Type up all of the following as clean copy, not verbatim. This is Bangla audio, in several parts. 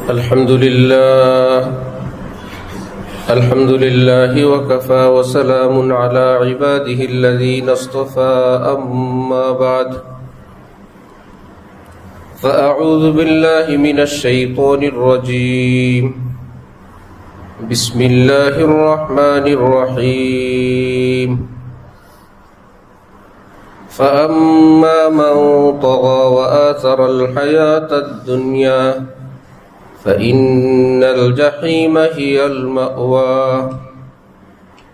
الحمد لله وكفى وسلام على عباده الذين اصطفى أما بعد فأعوذ بالله من الشيطان الرجيم بسم الله الرحمن الرحيم فأما من طغى وآثر الحياة الدنيا فإن الجحيم هي المأوى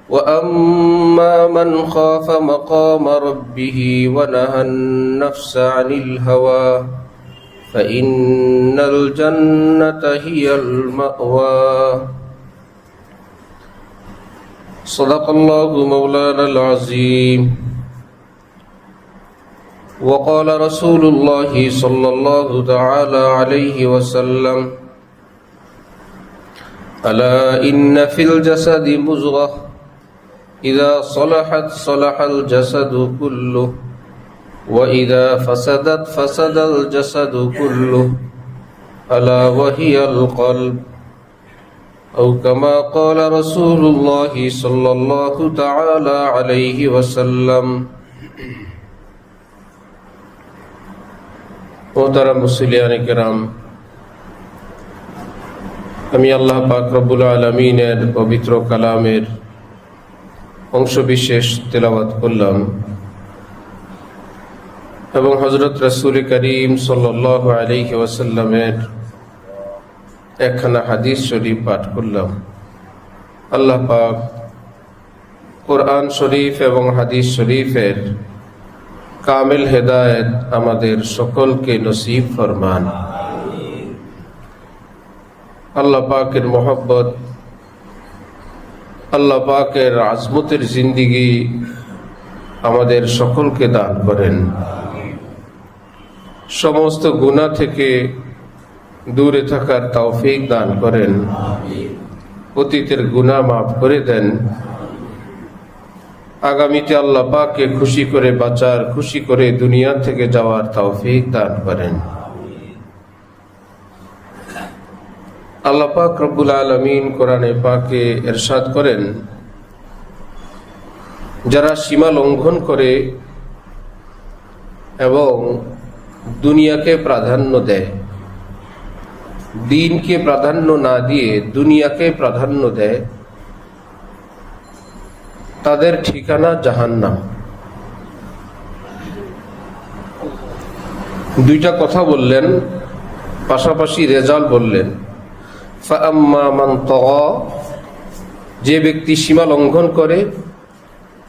وأما من خاف مقام ربه ونهى النفس عن الهوى فإن الجنة هي المأوى صدق الله مولانا العظيم وقال رسول الله صلى الله تعالى عليه وسلم ألا إن في الجسد مضغة إذا صلحت صلح الجسد كله وإذا فسدت فسد الجسد كله ألا وهي القلب أو كما قال رسول الله صلى الله تعالى عليه وسلم মোহতারাম মুসলিয়ানে কেরাম, আমি আল্লাহ পাক রব্বুল আলামিনের পবিত্র কালামের অংশবিশেষ তেলাওয়াত করলাম এবং হযরত রাসূল করিম সাল্লাল্লাহু আলাইহি ওয়াসাল্লামের একখানা হাদিস শরীফ পাঠ করলাম। আল্লাহ পাক কোরআন শরীফ এবং হাদিস শরীফের কামিল হেদায়েত আমাদের সকলকে নসিব ফরমান। আল্লাহ পাকের মোহব্বত, আল্লাহ পাকের আজমতের জিন্দিগি আমাদের সকলকে দান করেন। সমস্ত গুনাহ থেকে দূরে থাকার তৌফিক দান করেন। অতীতের গুনাহ মাফ করে দেন। আগামীতে আল্লাহ পাককে খুশি করে বাঁচার, খুশি করে দুনিয়া থেকে যাওয়ার তৌফিক দান করেন। আল্লাহ পাক রব্বুল আলামিন কোরআনে পাকে ইরশাদ করেন, যারা সীমা লঙ্ঘন করে এবং দুনিয়াকে প্রাধান্য দেয়, দ্বীনকে প্রাধান্য না দিয়ে দুনিয়াকে প্রাধান্য দেয়, তাদের ঠিকানা জাহান্নাম। দুইটা কথা বললেন, পাশাপাশি রেজাল্ট বললেন। ফাআম্মা মান তাগা, যে ব্যক্তি সীমা লঙ্ঘন করে,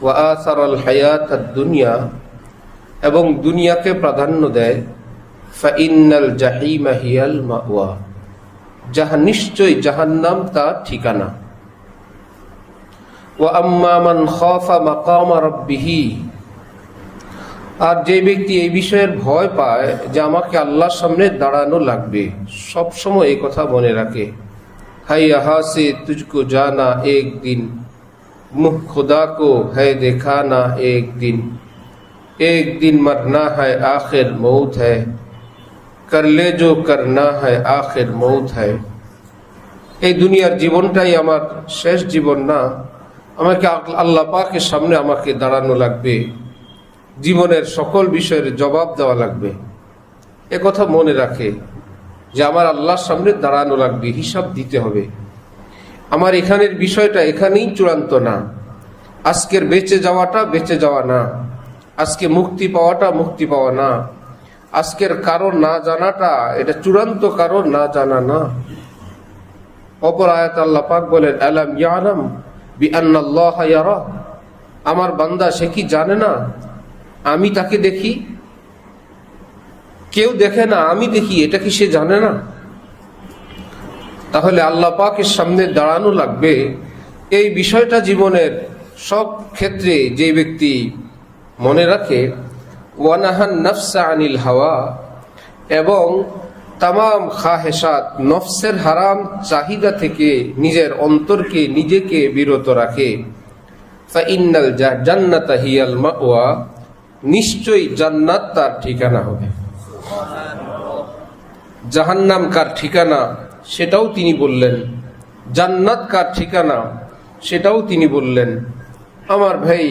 ওয়া আসারাল হায়াতাদ দুনিয়া, এবং দুনিয়াকে প্রাধান্য দেয়, ফাইন্নাল জাহিমা হিয়াল মাওয়া, নিশ্চয় জাহান্নাম তার ঠিকানা। ওয়াম্মা মান খাফা মাকামা রাব্বিহি, আর যে ব্যক্তি এই বিষয়ের ভয় পায় যে আমাকে আল্লাহর সামনে দাঁড়ানো লাগবে, সব সময় এই কথা মনে রাখে, হাই यहाँ से तुझको जाना एक दिन, मुँह खुदा को है दिखाना एक दिन मरना है आखिर मौत है, कर ले जो करना है आखिर मौत है। এই দুনিয়ার জীবনটাই আমার শেষ জীবন না, আমাকে আল্লাহ পাকের সামনে আমাকে দাঁড়ানো লাগবে, জীবনের সকল বিষয়ের জবাব দেওয়া লাগবে। এ কথা মনে রাখে যে আমার আল্লাহর সামনে দাঁড়ানো লাগবে, হিসাব দিতে হবে। আমার এখানের বিষয়টা এখানেই চূড়ান্ত না, আজকের বেঁচে যাওয়াটা বেঁচে যাওয়া না, আজকে মুক্তি পাওয়াটা মুক্তি পাওয়া না, আজকের কারণ না জানাটা এটা চূড়ান্ত কারণ না জানা না। অপর আয়াত আল্লাহ পাক বলেন, আলাম ইয়ালাম বিআন্নাল্লাহা ইয়ারা, আমার বান্দা সে কি জানে না আমি তাকে দেখি? কেউ দেখে না, আমি দেখি, এটা কি সে জানে না? তাহলে আল্লাহ পাকের সামনে দাঁড়ানো লাগবে। এই বিষয়টা জীবনের সব ক্ষেত্রে যে ব্যক্তি মনে রাখে, ওয়ানাহান নাফসা আনিল হাওয়া, এবং তামাম খাহেসাত, নফসের হারাম চাহিদা থেকে নিজের অন্তরকে, নিজেকে বিরত রাখে, ফাইন্নাল জান্নাতা হিয়াল মাওয়া, নিশ্চয়ই জান্নাত তার ঠিকানা হবে। জাহান্নাম কার ঠিকানা সেটাও তিনি বললেন, জান্নাত কার ঠিকানা সেটাও তিনি বললেন। আমার ভাই,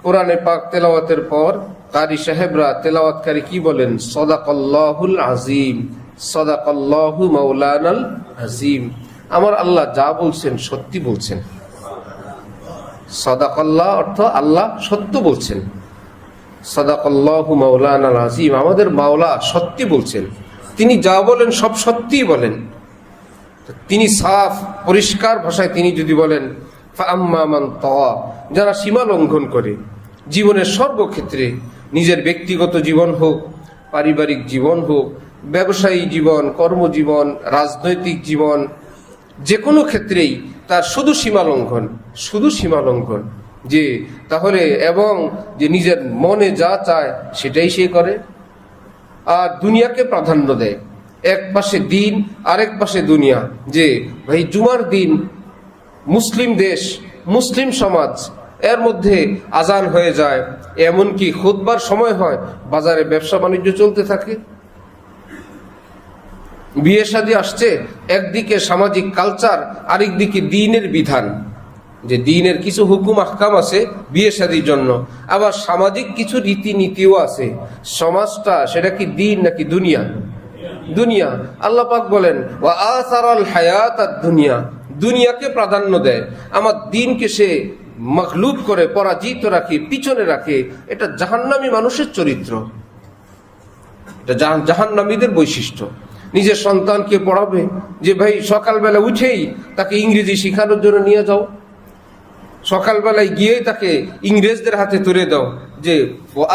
কোরআনে পাক তেলাওয়াতের পর কারি সাহেবরা তেলাওয়াতকারী কি বলেন? সাদাকাল্লাহুল আযীম, সাদাকাল্লাহু মাওলানাল আযীম। আমার আল্লাহ যা বলছেন সত্যি বলছেন। সাদাকাল্লাহ অর্থ আল্লাহ সত্য বলছেন। সাদাকাল্লাহু মাওলানাল আযীম, আমাদের মাওলা সত্যি বলছেন। তিনি যা বলেন সব সত্যিই বলেন। তিনি সাফ পরিষ্কার ভাষায় তিনি যদি বলেন ফাআম্মা মান তাগা, যারা সীমা লঙ্ঘন করে জীবনের সর্বক্ষেত্রে, নিজের ব্যক্তিগত জীবন হোক, পারিবারিক জীবন হোক, ব্যবসায়ী জীবন, কর্মজীবন, রাজনৈতিক জীবন, যে কোনো ক্ষেত্রেই তার শুধু সীমা লঙ্ঘন, শুধু সীমা লঙ্ঘন। যে তাহলে এবং যে নিজের মনে যা চায় সেটাই সে করে, আর দুনিয়াকে প্রাধান্য দেয়। এক পাশে দিন, আরেক পাশে দুনিয়া। যে ভাই জুমার দিন, মুসলিম দেশ, মুসলিম সমাজ, এর মধ্যে আজান হয়ে যায়, এমনকি খুতবার সময় হয়, বাজারে ব্যবসা বাণিজ্য চলতে থাকে, বিয়ে শাদী আসছে, একদিকে সামাজিক কালচার, আরেকদিকে দ্বীনের বিধান। যে দ্বীনের কিছু হুকুম আহকাম আছে বিয়ে শাদীর জন্য, আবার সামাজিক কিছু রীতিনীতিও আছে। সমাজটা সেটা কি দ্বীন নাকি দুনিয়া? দুনিয়া। আল্লাহ পাক বলেন ওয়া আসারাল হায়াতাদ দুনিয়া, দুনিয়াকে প্রাধান্য দেয়, আমার দ্বীনকে সে মাগলুব করে, পরাজিত রাখে, পিছনে রাখে। এটা জাহান্নামী মানুষের চরিত্র, এটা জাহান্নামীদের বৈশিষ্ট্য। নিজের সন্তানকে পড়াবে যে ভাই সকালবেলা উঠেই তাকে ইংরেজি শেখানোর জন্য নিয়ে যাও, সকালবেলায় গিয়েই তাকে ইংরেজদের হাতে তুলে দাও। যে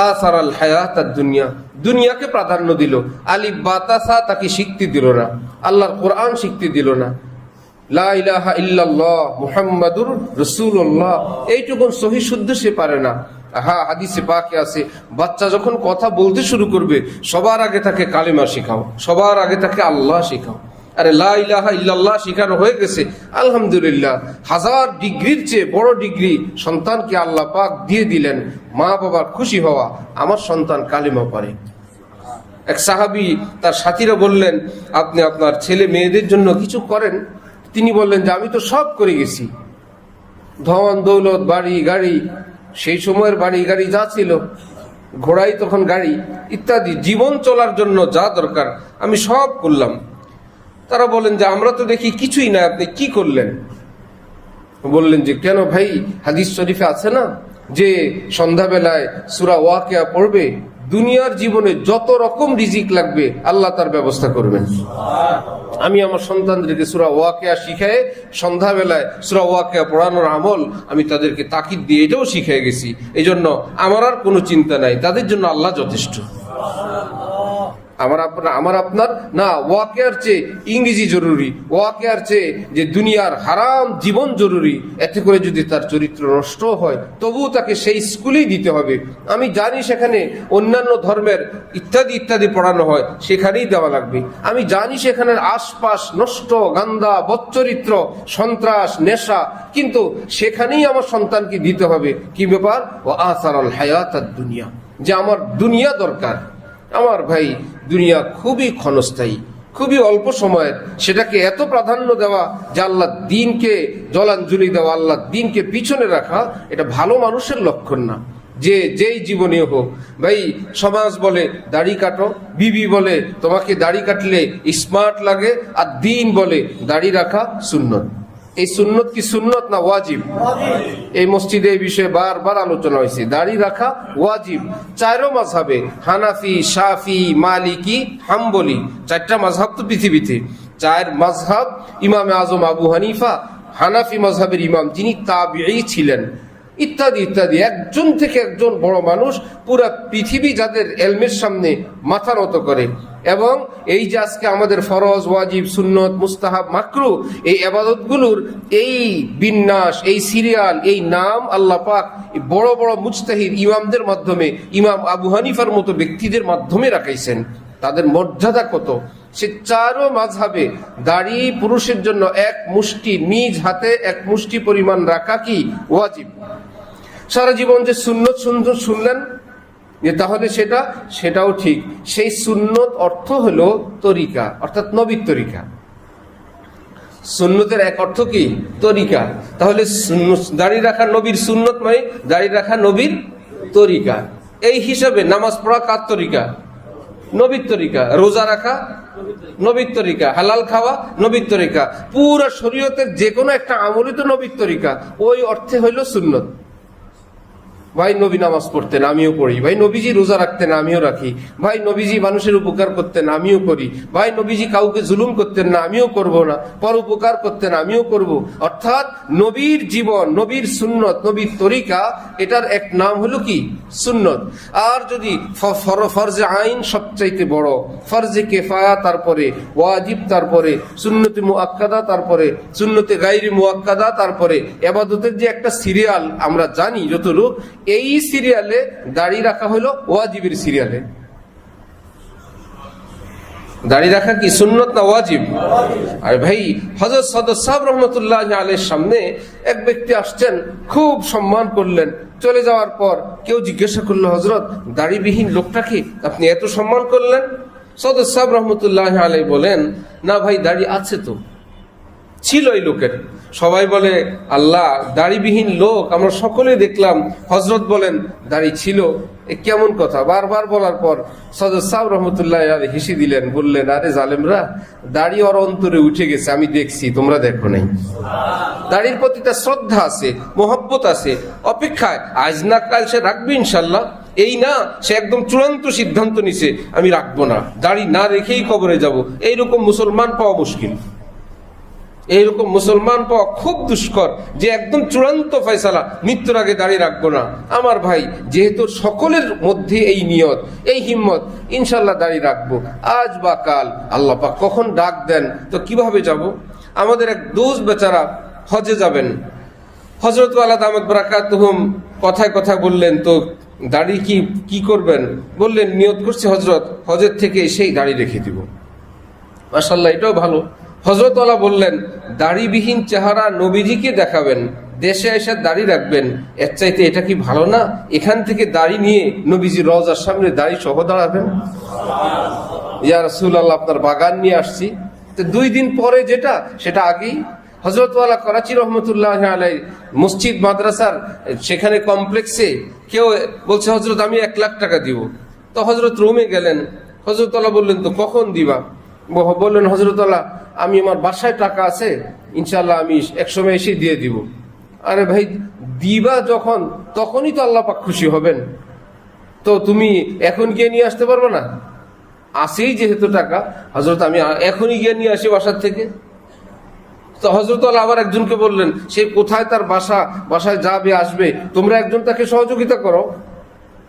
আসারাল হায়াতাদ দুনিয়া, দুনিয়াকে প্রাধান্য দিল। আলিফ বাতাসা তাকে শিখতে দিল না, আল্লাহর কোরআন শিখতে দিল না। লা ইলাহা ইল্লাল্লাহ মুহাম্মাদুর রাসূলুল্লাহ এইটুকুন সহি শুদ্ধ সে পারে না। হাদিসে পাকে আছে, বাচ্চা যখন কথা বলতে শুরু করবে সবার আগে তাকে কালেমা শেখাও, সবার আগে তাকে আল্লাহ শেখাও। আরে লা ইলাহা ইল্লাল্লাহ শেখানো হয়ে গেছে, আলহামদুলিল্লাহ, 1000 ডিগ্রির চেয়ে বড় ডিগ্রি সন্তানকে আল্লাহ পাক দিয়ে দিলেন। মা বাবার খুশি হওয়া, আমার সন্তান কালেমা পড়ে। এক সাহাবী তার সাথীরা বললেন, আপনি আপনার ছেলে মেয়েদের জন্য কিছু করেন? তিনি বললেন যে আমি তো সব করে গেছি, ধন দৌলত, বাড়ি গাড়ি, সেই সময়ের বাড়ি গাড়ি যা ছিল, ঘোড়াই তখন গাড়ি ইত্যাদি, জীবন চলার জন্য যা দরকার আমি সব করলাম। তারা বলেন যে আমরা তো দেখি কিছুই না, আপনি কি করলেন? বললেন যে কেন ভাই, হাদিস শরীফে আছে না যে সন্ধ্যাবেলায় সূরা ওয়াকিয়া পড়বে, দুনিয়ার জীবনে যত রকম রিজিক লাগবে আল্লাহ তার ব্যবস্থা করবেন। আমি আমার সন্তানদেরকে সূরা ওয়াকিয়া শিখায়, সন্ধ্যাবেলায় সূরা ওয়াকিয়া পড়ানোর আমল আমি তাদেরকে তাকিদ দিয়ে এটাও শিখিয়ে গেছি। এই জন্য আমার আর কোনো চিন্তা নাই, তাদের জন্য আল্লাহ যথেষ্ট। আমার আপনার না, ওয়াকিয়ার চেয়ে ইংরেজি জরুরি, ওয়াকিয়ার চেয়ে যে দুনিয়ার হারাম জীবন জরুরি। এতে করে যদি তার চরিত্র নষ্ট হয় তবুও তাকে সেই স্কুলেই দিতে হবে। আমি জানি সেখানে অন্যান্য ধর্মের ইত্যাদি ইত্যাদি পড়ানো হয়, সেখানেই দেওয়া লাগবে। আমি জানি সেখানের আশপাশ নষ্ট, গান্দা, বদচরিত্র, সন্ত্রাস, নেশা, কিন্তু সেখানেই আমার সন্তানকে দিতে হবে। কি ব্যাপার? ও আসারাল হায়াতাদ দুনিয়া, যে আমার দুনিয়া দরকার। আমার ভাই, দুনিয়া খুবই ক্ষণস্থায়ী, খুবই অল্প সময়ের। সেটাকে এত প্রাধান্য দেওয়া যে আল্লাহ দ্বীনকে জলাঞ্জলি দেওয়া, আল্লাহ দ্বীনকে পিছনে রাখা, এটা ভালো মানুষের লক্ষণ না। যে যেই জীবনে হোক ভাই, সমাজ বলে দাড়ি কাটো, বিবি বলে তোমাকে দাড়ি কাটলে স্মার্ট লাগে, আর দ্বীন বলে দাড়ি রাখা সুন্নত। এই সুন্নত কি সুন্নত না ওয়াজিব? এই মসজিদে এই বিষয়ে বারবার আলোচনা হয়েছে। দাড়ি রাখা ওয়াজিব। 4 মাযহাবে, হানাফি, শাফি, মালিকি, হাম্বলি, 4টা মাযহাব তো পৃথিবীতে। 4 মাযহাব, ইমামে আজম আবু হানিফা, হানাফি মাযহাবের ইমাম যিনি তাবিঈ ছিলেন, ইত্যাদি ইত্যাদি, একজন থেকে একজন বড় মানুষ, পুরা পৃথিবী যাদের এলমের সামনে মাথা নত করে। এবং এই যে আজকে আমাদের ফরজ, ওয়াজিব, সুন্নত, মুস্তাহাব, মাকরু, এই ইবাদতগুলোর এই বিন্যাস, এই সিরিয়াল, এই নাম আল্লাহ পাক বড় বড় মুজতাহিদ ইমামদের মাধ্যমে, ইমাম আবু হানিফার মতো ব্যক্তিদের মাধ্যমে রাখাইছেন। তাদের মর্যাদা কত! সে 4 মাযহাবে দাড়ি পুরুষের জন্য 1 মুষ্টি, নিজ হাতে 1 মুষ্টি পরিমাণ রাখা কি ওয়াজিব। সারা জীবন যে সুন্নত সুন্দর শুনলেন, যে তাহলে সেটাও ঠিক। সেই সুন্নত অর্থ হলো তরিকা, অর্থাৎ নবীর তরিকা। সুন্নতের এক অর্থ কি? তরিকা। তাহলে দাড়ি রাখা নবীর সুন্নত মানে দাড়ি রাখা নবীর তরিকা। এই হিসাবে নামাজ পড়া কার তরিকা? নবীর তরিকা। রোজা রাখা নবীর তরিকা। হালাল খাওয়া নবীর তরিকা। পুরো শরীয়তের যে কোনো একটা আমলই তো নবীর তরিকা। ওই অর্থে হইল সুন্নত। ভাই নবী নামাজ পড়তেন, আমিও পড়ি। ভাই নবীজি রোজা রাখতেন, আমিও রাখি। ভাই নবীজি মানুষের উপকার করতেন, আমিও করি। ভাই নবীজি কাউকে জুলুম করতেন না, আমিও করব না। পর উপকার করতেন, আমিও করব। অর্থাৎ নবীর জীবন, নবীর সুন্নত, নবীর তরিকা, এটার এক নাম হলো কি? সুন্নত। আর যদি ফরজে আইন সবচাইতে বড়, ফরজে কেফায়া তারপরে, ওয়াজিব তারপরে, সুন্নতে মুআক্কাদা তারপরে, সুন্নতে গায়রি মুআক্কাদা তারপরে, ইবাদতের যে একটা সিরিয়াল আমরা জানি যতটুকু, এই সিরিয়ালে দাড়ি রাখা হলো ওয়াজিবের সিরিয়ালে। দাড়ি রাখা কি সুন্নত না ওয়াজিব? আর ভাই হযরত সাদত সাহেব রহমতুল্লাহ আলাইহির সামনে এক ব্যক্তি আসছেন, খুব সম্মান করলেন। চলে যাওয়ার পর কেউ জিজ্ঞাসা করলো, হযরত দাড়িবিহীন লোকটাকে আপনি এত সম্মান করলেন? সাদত সাহেব রহমতুল্লাহ আলাইহি বলেন, না ভাই দাড়ি আছে তো, ছিল এই লোকের। সবাই বলে আল্লাহ, দাড়িবিহীন লোক আমরা সকলেই দেখলাম। হযরত বলেন দাড়ি ছিল, এ কেমন কথা? বারবার বলার পর সাদত সাহেব রহমতুল্লাহ আলাইহি হেসে দিলেন, বললেন, আরে জালেমরা, দাড়ি ওর অন্তরে উঠে গেছে, আমি দেখছি, তোমরা দেখো নাই। দাড়ির প্রতি তার শ্রদ্ধা আছে, মোহব্বত আছে, অপেক্ষায় আজ না কাল সে রাখবে ইনশাল্লাহ। এই না সে একদম চূড়ান্ত সিদ্ধান্ত নিছে আমি রাখবো না, দাড়ি না রেখেই কবরে যাব। এইরকম মুসলমান পাওয়া মুশকিল। এইরকম মুসলমান পাওয়া খুব দুষ্কর যে একদম চূড়ান্ত ফয়সালা, মৃত্যুর আগে দাঁড়িয়ে রাখবো না। আমার ভাই, যেহেতু সকলের মধ্যে এই নিয়ত, এই হিম্মত, ইনশাল্লাহ দাঁড়িয়ে রাখবো, আজ বা কাল আল্লাহ পাক কখন ডাক দেন তো কিভাবে যাব? আমাদের এক দোস্ত বেচারা হজে যাবেন, হযরত ওয়ালা দামাত বারাকাতুহুম কথায় কথা বললেন, তো দাড়ি কি করবেন? বললেন, নিয়ত করছি হযরত হজের থেকে সেই দাড়ি রেখে দিব। মাশাআল্লাহ, এটাও ভালো। হযরত ওয়ালা বললেন, দাড়িবিহীন চেহারা নবীজিকে দেখাবেন, দেশে এসে দাড়ি রাখবেন, এর চাইতে এটা কি ভালো না? এখান থেকে দাড়ি নিয়ে নবীজি রওজার সামনে দাড়ি সহ দাঁড়াবেন। ইয়া রাসূলুল্লাহ, আপনার বাগান নিয়ে আসছি। তো 2 দিন পরে যেটা, সেটা আগেই হযরত ওয়ালা করাচি রহমতুল্লাহ আলাইহি মসজিদ মাদ্রাসার সেখানে কমপ্লেক্সে কেউ বলছে, হযরত আমি 1 লাখ টাকা দিব। তো হযরত রুমে গেলেন। হযরত ওয়ালা বললেন, তো কখন দিবা? বললেন, হযরত ওয়ালা, আমি আমার বাসায় টাকা আছে, ইনশাআল্লাহ আমি এক সময় এসে দিয়ে দিব। আরে ভাই, দিবা যখন, তখনই তো আল্লাহ পাক খুশি হবেন। তো তুমি এখন গিয়ে নিয়ে আসতে পারবে না? আসেই যেহেতু টাকা, হযরত আমি এখনই গিয়ে নিয়ে আসি বাসার থেকে। তো হযরত আল্লাহ আবার একজনকে বললেন, সে কোথায় তার বাসায় যাবে আসবে, তোমরা একজন তাকে সহযোগিতা করো।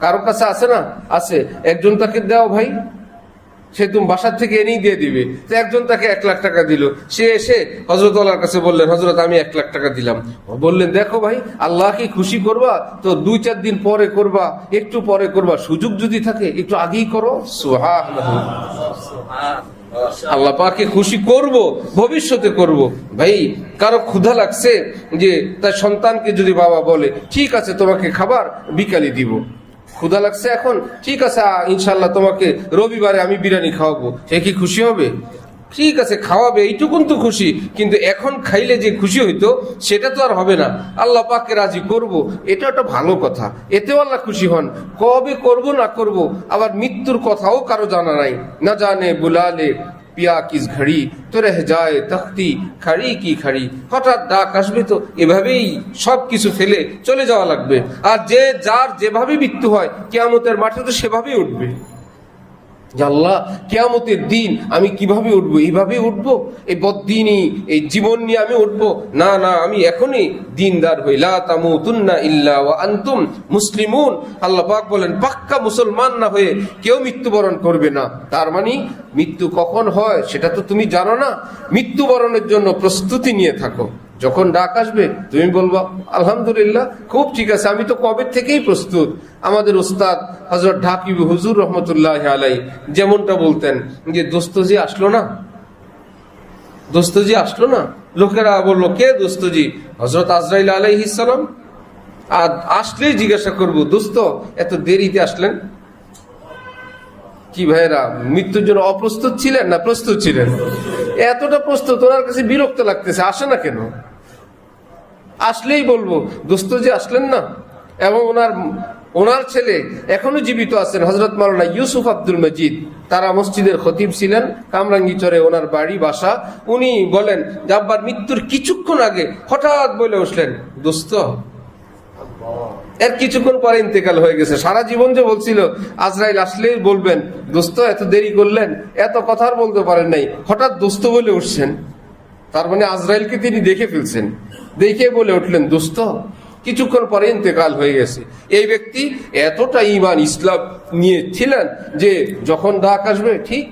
কারো কাছে আছে না? আছে, একজন তাকে দাও ভাই, সে তুমি বাসার থেকে এনেই দিয়ে দিবে। তো একজন তাকে 1 লাখ টাকা দিল। সে এসে হযরত আল্লাহর কাছে বললেন, হযরত আমি 1 লাখ টাকা দিলাম। বললেন, দেখো ভাই, আল্লাহকে খুশি করবা তো 2-4 দিন পরে করবা, একটু পরে করবা, সুযোগ যদি থাকে একটু আগেই করো। সুবহানাল্লাহ, আল্লাহ পাককে খুশি করব, ভবিষ্যতে করব। ভাই, কারো ক্ষুধা লাগছে, যে তার সন্তানকে যদি বাবা বলে, ঠিক আছে তোমাকে খাবার বিকালে দিব, ক্ষুধা লাগছে এখন, ঠিক আছে ইনশাল্লাহ তোমাকে রবিবারে আমি বিরিয়ানি খাওয়াবো, সে কি খুশি হবে? ঠিক আছে খাওয়াবে, এইটুকুন তো খুশি, কিন্তু এখন খাইলে যে খুশি হইতো সেটা তো আর হবে না। আল্লাহ পাককে রাজি করব, এটা একটা ভালো কথা, এতেও আল্লাহ খুশি হন। কবে করব না করব, আবার মৃত্যুর কথাও কারো জানা নাই। না জানে বুলালে পিয়া কিস ঘড়ি তো রহ যায় তখতি খাড়ি কি খাড়ি, হঠাৎ ডাক আসবে তো এভাবেই সব কিছু ফেলে চলে যাওয়া লাগবে। আর যে যার যেভাবে মৃত্যু হয়, কিয়ামতের মাঠে তো সেভাবেই উঠবে। আল্লাহ, কিয়ামতের দিন আমি কিভাবে উঠবো? এইভাবে উঠবো? এই বদ্দিনী এই জীবন নিয়ে আমি উঠবো না? না, আমি এখনই দিনদার হই। লা তামুতুন্না ইল্লা ওয়া আনতুম মুসলিমুন। আল্লাহ পাক বলেন, পাক্কা মুসলমান না হয়ে কেউ মৃত্যুবরণ করবে না। তার মানে মৃত্যু কখন হয় সেটা তো তুমি জানো না। মৃত্যুবরণের জন্য প্রস্তুতি নিয়ে থাকো। যখন ডাক আসবে তুমি বলবা, আলহামদুলিল্লাহ, খুব ঠিক আছে, আমি তো কবে থেকেই প্রস্তুত। আমাদের উস্তাদ হযরত ঢাকি হুজুর রহমতুল্লাহ আলাইহি যেমনটা বলতেন, যে দোস্তজি আসলো না, দোস্তজি আসলো না। লোকেরা বললো, কে দোস্তজি? হযরত আজরাইল আলাইহিস সালাম। আর আসলেই জিজ্ঞাসা করবো, দোস্ত এত দেরিতে আসলেন? কি ভাইরা, মৃত্যুর জন্য অপ্রস্তুত ছিলেন না প্রস্তুত ছিলেন? এতটা প্রস্তুত, ওনার কাছে বিরক্ত লাগতেছে, আসে না কেন? আসলেই বলবো, দোস্ত যে আসলেন না। এবং ওনার ছেলে এখনো জীবিত আছেন, হযরত মাওলানা ইউসুফ আব্দুল মজিদ, তারা মসজিদের খতিব ছিলেন, কামরাঙ্গীচরে ওনার বাড়ি বাসা। উনি বলেন যে আব্বার মৃত্যুর কিছুক্ষণ আগে হঠাৎ বলে উঠলেন, দোস্ত। এর কিছুক্ষণ পরে ইন্তেকাল হয়ে গেছে। সারা জীবন যে বলছিল আজরাইল আসলেই বলবেন দোস্ত, এত দেরি করলেন, এত কথা আর বলতে পারেন নাই, হঠাৎ দোস্ত বলে উঠছেন। তার মানে আজরাইলকে তিনি দেখে ফেলছেন, দেখে বলে উঠলেন দোস্ত। কিছুক্ষণ পরে ইন্তেকাল হয়ে গেছে। এই ব্যক্তি এতটা ঈমান ইসলাম নিয়ে ছিলেন যে যখন ডাক আসবে ঠিক।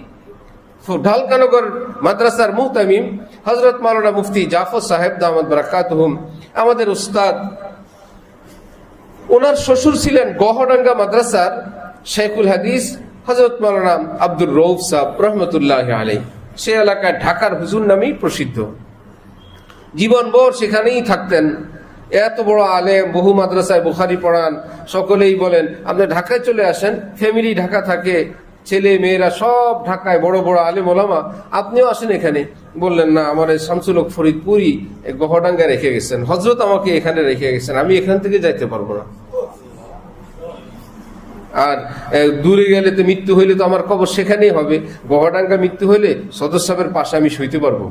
ঢালকানগর মাদ্রাসার মুহতামিম হযরত মাওলানা মুফতি জাফর সাহেব দামাত বারাকাতুহুম, আমাদের উস্তাদ, ওনার শ্বশুর ছিলেন গহডাঙ্গা মাদ্রাসার শেখুল হাদিস হযরত মাওলানা আব্দুর রউফ সাহেব রহমতুল্লাহ আলাইহি। সে এলাকায় ঢাকার হুজুর নামেই প্রসিদ্ধ। জীবনভর সেখানেই থাকতেন। এত বড় আলেম, বহু মাদ্রাসায় বুখারী পড়ান। সকলেই বলেন আপনি ঢাকায় চলে আসেন, ফ্যামিলি ঢাকা থাকে, ছেলে মেয়েরা সব ঢাকায়, বড় বড় আলেম ওলামা, আপনিও আসেন এখানে। বললেন না, আমার শামসুল হক ফরিদপুরি গহডাঙ্গা রেখে গেছেন, হযরত আমাকে এখানে রেখে গেছেন, আমি এখান থেকে যাইতে পারবো না। আর দূরে গেলে তো মৃত্যু হইলে তো আমার কবর সেখানেই হবে, গহডাঙ্গা মৃত্যু হইলে সদর সাহেবের পাশে আমি শুইতে পারবো।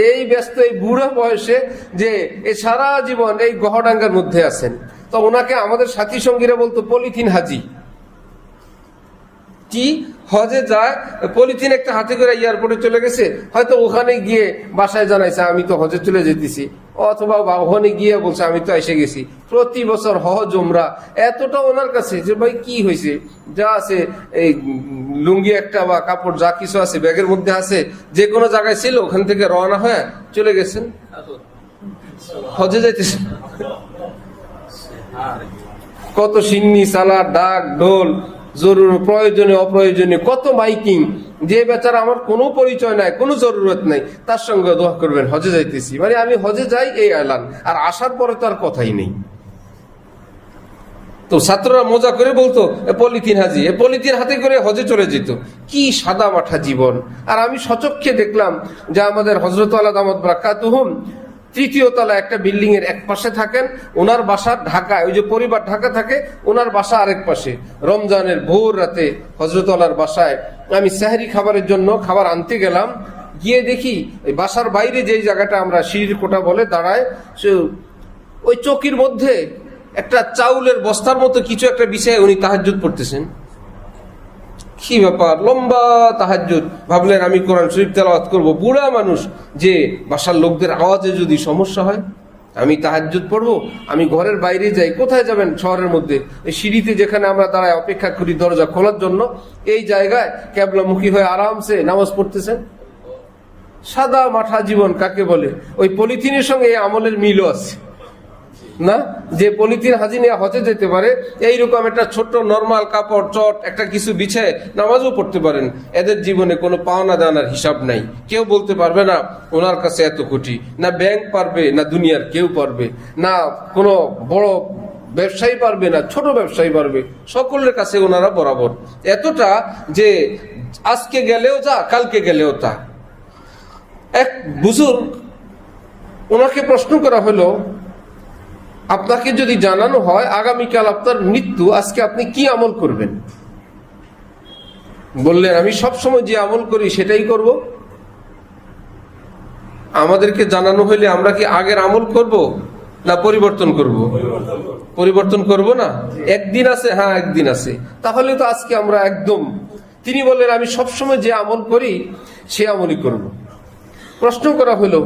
এই ব্যস্ত, এই বুড়া বয়সে যে এই সারা জীবন এই গহডাঙ্গার মধ্যে আছেন। তো ওনাকে আমাদের সাথী সঙ্গীরা বলতো পলিথিন হাজি। কি হজে যায়, পলিথিন একটা হাতে করে এয়ারপোর্টে চলে গেছে, হয়তো ওখানে গিয়ে বাসায় জানাইছে আমি তো হজে চলে যেতেছি, অথবা ওখানে গিয়ে বলছে আমি তো এসে গেছি। প্রতি বছর হজ উমরা এতটা ওনার কাছে যে ভাই কি হয়েছে, যা আছে এই লুঙ্গি একটা বা কাপড় যা কিছু আছে ব্যাগের মধ্যে আছে, যে কোনো জায়গায় ছিল ওখান থেকে রওনা হয়ে চলে গেছেন, হজে যাইতেছেন। কত সিন্নি সালাদ, ডাক ঢোল, জরুরি প্রয়োজনীয় অপ্রয়োজনীয় কত মাইকিং, যে বেচারা আমার কোনো পরিচয় নাই, কোনো জরুরত নাই, তার সঙ্গে দোয়া করবেন হজে যাইতেছি, মানে আমি হজে যাই এই এলান, আর আসার পরে তো আর কথাই নেই। তো ছাত্ররা মজা করে বলতো পলিথিন হাজি, পলিথিন হাতে করে হজে চলে যেত। কি সাদা মাঠা জীবন। আর আমি সচক্ষে দেখলাম যে আমাদের হযরত আলা দামাত বারাকাতুহুম তৃতীয় তলা একটা বিল্ডিং এর এক পাশে থাকেন, ওনার বাসা ঢাকায়, ওই যে পরিবার ঢাকা থাকে, ওনার বাসা আরেক পাশে। রমজানের ভোর রাতে হযরত আলার বাসায় আমি সেহরি খাবারের জন্য খাবার আনতে গেলাম, গিয়ে দেখি বাসার বাইরে যেই জায়গাটা আমরা সিঁড়ির কোটা বলে দাঁড়ায়, ওই চৌকির মধ্যে একটা চাউলের বস্তার মতো কিছু একটা বিষয়ে উনি তাহাজ্জুদ পড়তেছেন। কি ব্যাপার, লম্বা তাহাজ্জুদ। ভাবলেন আমি কোরআন শরীফ তেলাওয়াত করব। বুড়া মানুষ, যে বাসার লোকদের আওয়াজে যদি সমস্যা হয়, আমি তাহাজ্জুদ পড়বো, আমি ঘরের বাইরে যাই। কোথায় যাবেন? শহরের মধ্যে এই সিঁড়িতে যেখানে আমরা দাঁড়ায় অপেক্ষা করি দরজা খোলার জন্য, এই জায়গায় ক্যাবলামুখী হয়ে আরামসে নামাজ পড়তেছেন। সাদা মাঠা জীবন কাকে বলে? ওই পলিথিনের সঙ্গে এই আমলের মিলও আছে না, যে পলিথিন হাজি নিয়ে হজে যেতে পারে, এইরকম একটা ছোট্ট নরমাল কাপড় চট একটা কিছু বিছায় নামাজও পড়তে পারেন। এদের জীবনে কোনো পাওনা দানার হিসাব নাই। কেউ বলতে পারবে না ওনার কাছে এত কোটি, না ব্যাংক পারবে, না দুনিয়ার কেউ পারবে, না কোনো বড় ব্যবসায়ী পারবে, না ছোট ব্যবসায়ী পারবে। সকলের কাছে ওনারা বরাবর, এতটা যে আজকে গেলেও যা, কালকে গেলেও তা। এক বুজুর্গ, ওনাকে প্রশ্ন করা হলো আপনাকে যদি জানানো হয় আগামীকাল আপনার মৃত্যু, আজকে আপনি কি আমল করবেন? বললেন আমি সবসময় যে আমল করি সেটাই করব। আমাদেরকে জানানো হইলে আমরা কি আগের আমল করব না পরিবর্তন করব? পরিবর্তন করব না। একদিন আছে, হ্যাঁ একদিন আছে, তাহলে তো আজকে আমরা একদম। তিনি বললেন আমি সবসময় যে আমল করি সে আমলই করব। প্রশ্ন করা হলো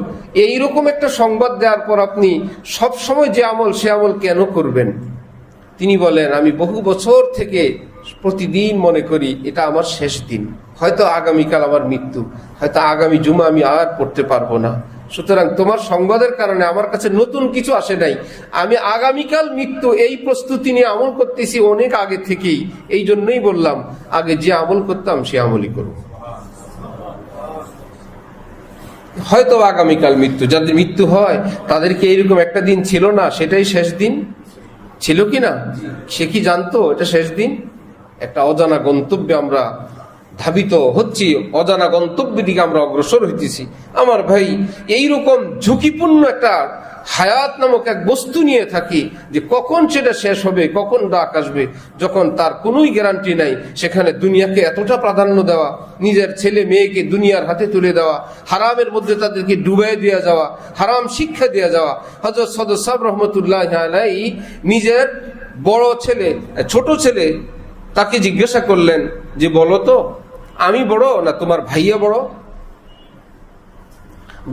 এইরকম একটা সংবাদ দেওয়ার পর আপনি সব সময় যে আমল সে আমল কেন করবেন? তিনি বলেন আমি বহু বছর থেকে প্রতিদিন মনে করি এটা আমার শেষ দিন, হয়তো আগামীকাল আমার মৃত্যু, হয়তো আগামী জুমা আমি আর পড়তে পারবো না। সুতরাং তোমার সংবাদের কারণে আমার কাছে নতুন কিছু আসে নাই, আমি আগামীকাল মৃত্যু এই প্রস্তুতি নিয়ে আমল করতেছি অনেক আগে থেকেই। এই জন্যই বললাম আগে যে আমল করতাম সে আমলই করবো। হয়তো আগামীকাল মৃত্যু, যাদের মৃত্যু হয় তাদেরকে এইরকম একটা দিন ছিল না সেটাই শেষ দিন ছিল কি না? সে কি জানতো এটা শেষ দিন? একটা অজানা গন্তব্যে আমরা ধাবিত হচ্ছি, অজানা গন্তব্যের দিকে আমরা অগ্রসর হইতেছি। আমার ভাই, এইরকম ঝুঁকিপূর্ণ একটা হায়াত নামক এক বস্তু নিয়ে থাকি যে কখন সেটা শেষ হবে, কখন ডাক আসবে, যখন তার কোনোই গ্যারান্টি নাই, সেখানে দুনিয়াকে এতটা প্রাধান্য দেওয়া, নিজের ছেলে মেয়েকে দুনিয়ার হাতে তুলে দেওয়া, হারামের মধ্যে তাদেরকে ডুবাই দেওয়া যাওয়া, হারাম শিক্ষা দেওয়া যাওয়া। হযরত সদর সাহেব রহমতুল্লাহ আলাইহি নিজের বড় ছেলে, ছোট ছেলে, তাকে জিজ্ঞাসা করলেন যে বলো তো, আমি বড় না তোমার ভাইয়া বড়?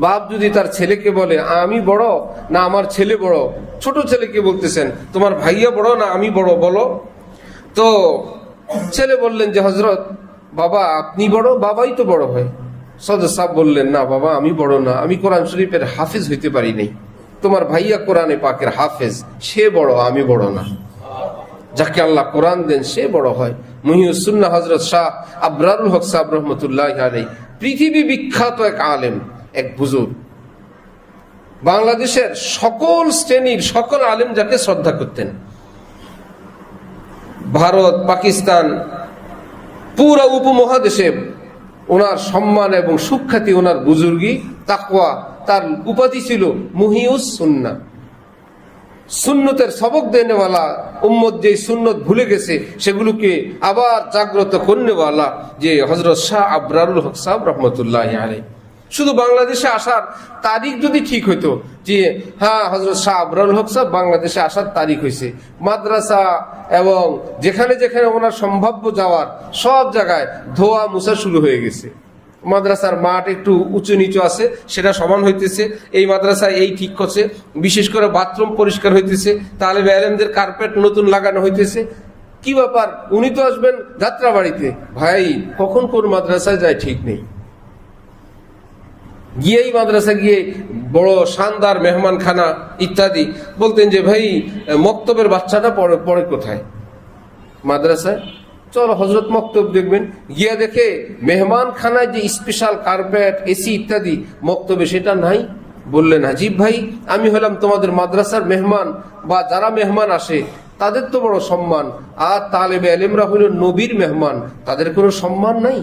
বাপ যদি তার ছেলেকে বলে আমি বড় না আমার ছেলে বড়, ছোট ছেলেকে বলতেছেন তোমার ভাইয়া বড় না আমি বড়, বলো। তো ছেলে বললেন যে হযরত, বাবা আপনি বড়, বাবাই তো বড় হয়। সদর সাহেব বললেন না বাবা, আমি বড় না, আমি কোরআন শরীফের হাফেজ হইতে পারি নাই, তোমার ভাইয়া কোরআনে পাকের হাফেজ, সে বড়, আমি বড় না। যাকে আল্লাহ কোরআন দেন সে বড় হয়। মুহিউস সুন্নাহ হযরত শাহ আবরারুল হক সাহেব রহমতুল্লাহ আলাইহি পৃথিবী বিখ্যাত এক আলেম, এক বুজুর্গ, বাংলাদেশের সকল শ্রেণীর সকল আলেম যাকে শ্রদ্ধা করতেন। ভারত, পাকিস্তান, পুরো উপমহাদেশে ওনার সম্মান এবং সুখ্যাতি, ওনার বুজুর্গি, তাকওয়া, তার উপাধি ছিল মুহিউস সুন্নাহ, সুন্নতের সবক দেনেওয়ালা, উম্মত যে সুন্নত ভুলে গেছে সেগুলোকে আবার জাগ্রত করনেওয়ালা, যে হযরত শাহ আবরারুল হক সাহেব রহমতুল্লাহ আলাইহি। শুধু বাংলাদেশে আসার তারিখ যদি ঠিক হইতো, যে হ্যাঁ হযরত শাহ আবরারুল হক সাহেব বাংলাদেশে আসার তারিখ হয়েছে, মাদ্রাসা এবং যেখানে যেখানে ওনার সম্ভাব্য যাওয়ার সব জায়গায় ধোয়া মুছা শুরু হয়ে গেছে। মাদ্রাসার মাঠ একটু উঁচু নিচু আছে, সেটা সমান হইতেছে, এই মাদ্রাসায় এই ঠিক করছে, বিশেষ করে বাথরুম পরিষ্কার হইতেছে, তালেবে ইলমদের কার্পেট নতুন লাগানো হইতেছে। কি ব্যাপার, উনি তো আসবেন যাত্রা বাড়িতে, ভাই কখন কোন মাদ্রাসায় যায় ঠিক নেই। গিয়েই মাদ্রাসা গিয়ে বড় শানদার মেহমানখানা ইত্যাদি, বলতেন যে ভাই মক্তবের বাচ্চাটা পড়ে কোথায়? মাদ্রাসায়। চলো হযরত মক্তব দেখবেন। গিয়া দেখে মেহমান খানায় যে স্পেশাল কার্পেট, এসি ইত্যাদি, মক্তবে সেটা নাই। বললেন আজিব ভাই, আমি হলাম তোমাদের মাদ্রাসার মেহমান, বা যারা মেহমান আসে তাদের তো বড় সম্মান, আর তালেবে ইলমরা হইল নবীর মেহমান, তাদের কোনো সম্মান নাই।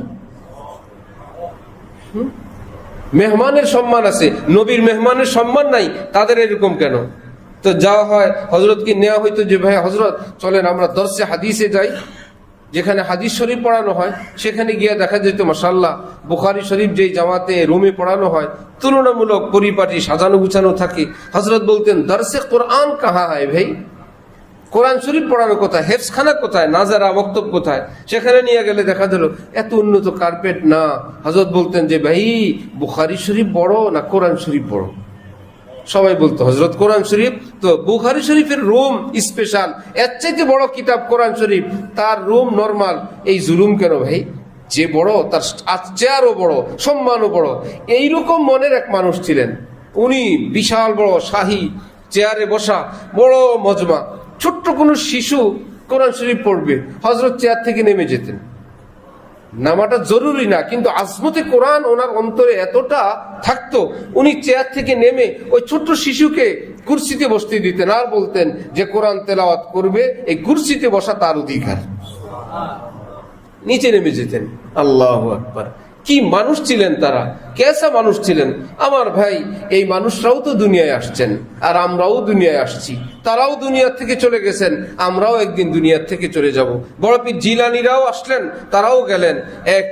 মেহমানের সম্মান আছে, নবীর মেহমানের সম্মান নাই, তাদের এরকম কেন? তো যাওয়া হয়, হযরতকে নেওয়া হইতো যে ভাই হযরত চলেন আমরা দরসে হাদিসে যাই, যেখানে হাদিস শরীফ পড়ানো হয়। সেখানে গিয়ে দেখা যেত মাশাআল্লাহ বুখারী শরীফ যেই জামাতে রুমে পড়ানো হয়, তুলনামূলক পরিপাটি সাজানো গুছানো থাকে। হযরত বলতেন দরসে কোরআন কাহা হয় ভাই, কোরআন শরীফ পড়ানো কোথায়, হেফজখানা কোথায়, নাজারা মক্তব কোথায়? সেখানে নিয়ে গেলে দেখা দিল এত উন্নত কার্পেট না। হযরত বলতেন যে ভাই বুখারী শরীফ বড় না কোরআন শরীফ বড়? সবাই বলতো হযরত কোরআন শরীফ। তো বুখারী শরীফের রুম স্পেশাল, এর চাইতে বড় কিতাব কোরআন শরীফ, তার রুম নরমাল, এই জুলুম কেন ভাই? যে বড় তার চেয়ারও বড়, সম্মানও বড়। এইরকম মনের এক মানুষ ছিলেন উনি, বিশাল বড় শাহী চেয়ারে বসা, বড় মজমা। ছোট্ট কোনো শিশু কোরআন শরীফ পড়বে, হযরত চেয়ার থেকে নেমে যেতেন। নামাটা জরুরি না, কিন্তু আজমতে কোরআন ওনার অন্তরে এতটা থাকতো, উনি চেয়ার থেকে নেমে ওই ছোট্ট শিশুকে কুরসিতে বসতে দিতেন, আর বলতেন যে কোরআন তেলাওয়াত করবে, এই কুরসিতে বসা তার অধিকার। নিচে নেমে যেতেন। আল্লাহু আকবার! কি মানুষ ছিলেন তারা, কেসা মানুষ ছিলেন। আমার ভাই, এই মানুষরাও তো দুনিয়ায় আসছেন, আর আমরাও দুনিয়ায় আসছি। তারাও দুনিয়া থেকে চলে গেছেন, আমরাও একদিন দুনিয়া থেকে চলে যাব। বড় পীর জিলানীরাও আসলেন, তারাও গেলেন। এক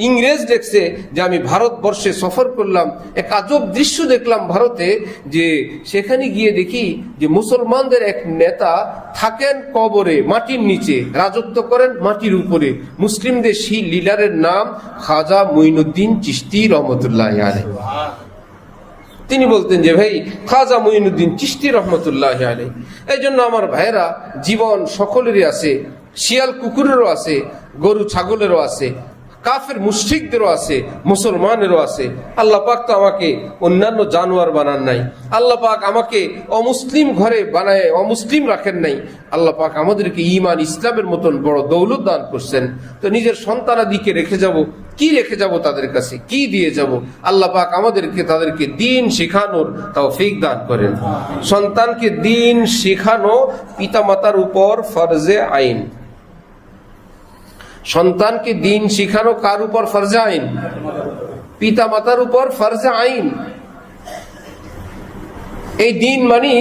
ইংরেজ দেখছে যে আমি ভারতবর্ষে সফর করলাম, এক আজব দৃশ্য দেখলাম ভারতে, যে সেখানে গিয়ে দেখি যে মুসলমানদের এক নেতা থাকেন কবরে, মাটির নিচে রাজত্ব করেন মাটির উপরে। মুসলিমদের সেই লিডারের নাম খাজা মুঈনুদ্দিন চিশতি রহমতুল্লাহ আলাইহি। তিনি বলতেন যে ভাই খাজা মুঈনুদ্দিন চিশতি রহমতুল্লাহ আলাইহি। এই জন্য আমার ভাইরা, জীবন সকলেরই আছে, শিয়াল কুকুরেরও আছে, গরু ছাগলেরও আছে, কাফের মুশরিকদেরও আছে, মুসলমানেরও আছে। আল্লাহ পাক তো আমাকে অন্যান্য জানোয়ার বানান নাই, আল্লাহ পাক আমাকে অমুসলিম ঘরে বানায় অমুসলিম রাখেন নাই। আল্লাহ পাক আমাদেরকে ঈমান ইসলামের মতন বড় দৌলত দান করছেন। তো নিজের সন্তানাদিকে রেখে যাব, কি রেখে যাব তাদের কাছে, কি দিয়ে যাব? আল্লাহ পাক আমাদেরকে তাদেরকে দ্বীন শেখানোর তৌফিক দান করেন। সন্তানকে দ্বীন শেখানো পিতামাতার উপর ফরজে আইন। সন্তানকে দিন শিখানো কার উপর ফরজে আইন? পিতা মাতার উপর ফরজে আইন। এই দিন মানে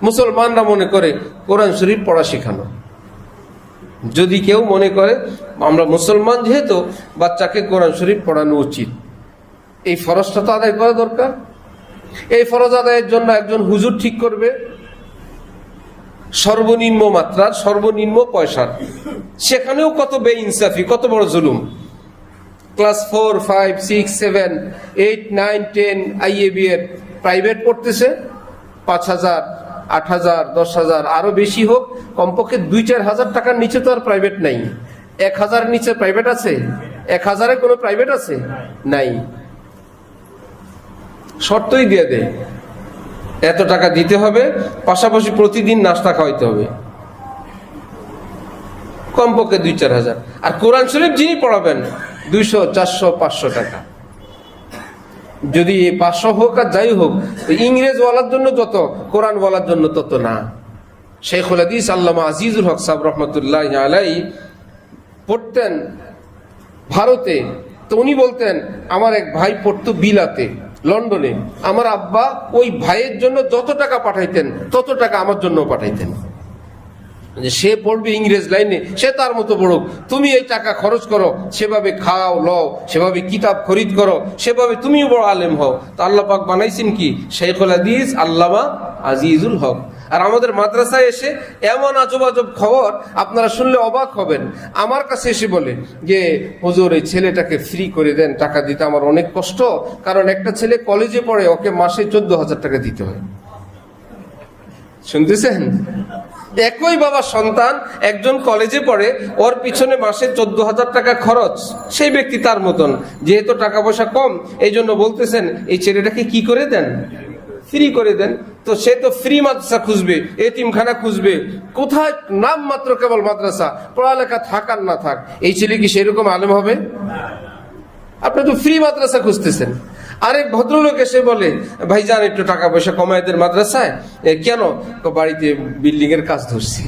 মুসলমানরা মনে করে কোরআন শরীফ পড়া শেখানো। যদি কেউ মনে করে আমরা মুসলমান যেহেতু বাচ্চাকে কোরআন শরীফ পড়ানো উচিত, এই ফরজটা তো আদায় করা দরকার। এই ফরজ আদায়ের জন্য একজন হুজুর ঠিক করবে সর্বনিম্ন মাত্রার, সর্বনিম্ন পয়সার। সেখানেও কত বেইনসাফি, কত বড় জুলুম। ক্লাস 4, 5, 6, 7, 8, 9, 10 IAB এর প্রাইভেট পড়তেছে 5,000, 8,000, 10,000, আরো বেশি হোক, কমপক্ষে 2-4 হাজার টাকার নিচে তো আর প্রাইভেট নাই। 1,000 নিচে প্রাইভেট আছে? 1,000-এ কোনো প্রাইভেট আছে? নাই। শর্তই দিয়ে দেয় এত টাকা দিতে হবে, পাশাপাশি প্রতিদিন নাস্তা খাওয়াইতে হবে, কমপক্ষে 2-4 হাজার। আর কোরআন শরীফ যিনি পড়াবেন 200, 400, 500 টাকা। যদি 500 হোক আর যাই হোক, ইংরেজ বলার জন্য যত, কোরআন বলার জন্য তত না। শেখুল হাদিস আল্লামা আজিজুল হক সাহেব রহমতুল্লাহ আলাইহি পড়তেন ভারতে। তো উনি বলতেন আমার এক ভাই পড়তো বিলাতে, লন্ডনে। আমার আব্বা ওই ভাইয়ের জন্য যত টাকা পাঠাইতেন তত টাকা আমার জন্য পাঠাইতেন। সে পড়বে ইংরেজ লাইনে, সে তার মতো পড়ুক, তুমি এই টাকা খরচ করো, সেভাবে খাও লও, সেভাবে কিতাব খরিদ করো, সেভাবে তুমিও বড় আলেম হও। তো আল্লাহ পাক বানাইছেন কি? শেখুল হাদিস আল্লামা আজিজুল হক। আর আমাদের মাদ্রাসায় এসে এমন আজব আজব খবর আপনারা শুনলে অবাক হবেন। আমার কাছে এসে বলে যে হুজুর এই ছেলেটাকে ফ্রি করে দেন, টাকা দিতে আমার অনেক কষ্ট, কারণ একটা ছেলে কলেজে পড়ে, ওকে মাসে 14,000 টাকা দিতে হয়। শুনতেছেন? একই বাবার সন্তান, একজন কলেজে পড়ে, ওর পিছনে মাসে 14,000 টাকা খরচ। সেই ব্যক্তি তার মতন, যেহেতু টাকা পয়সা কম, এই জন্য বলতেছেন এই ছেলেটাকে কি করে দেন? ফ্রি করে দেন। তো সে তো ফ্রি মাদ্রাসা খুঁজবে, এতিমখানা খুঁজবে, কোথায় নাম মাত্র কেবল মাদ্রাসা, পড়ালেখা থাক আর না থাক। এই ছেলে কি সেরকম আলেম হবে? আপনি তো ফ্রি মাদ্রাসা খুঁজতেছেন। আরেক ভদ্রলোক এসে বলে ভাইজান একটু টাকা পয়সা কমায় দেন মাদ্রাসায়। কেন? বাড়িতে বিল্ডিং এর কাজ ধরছি,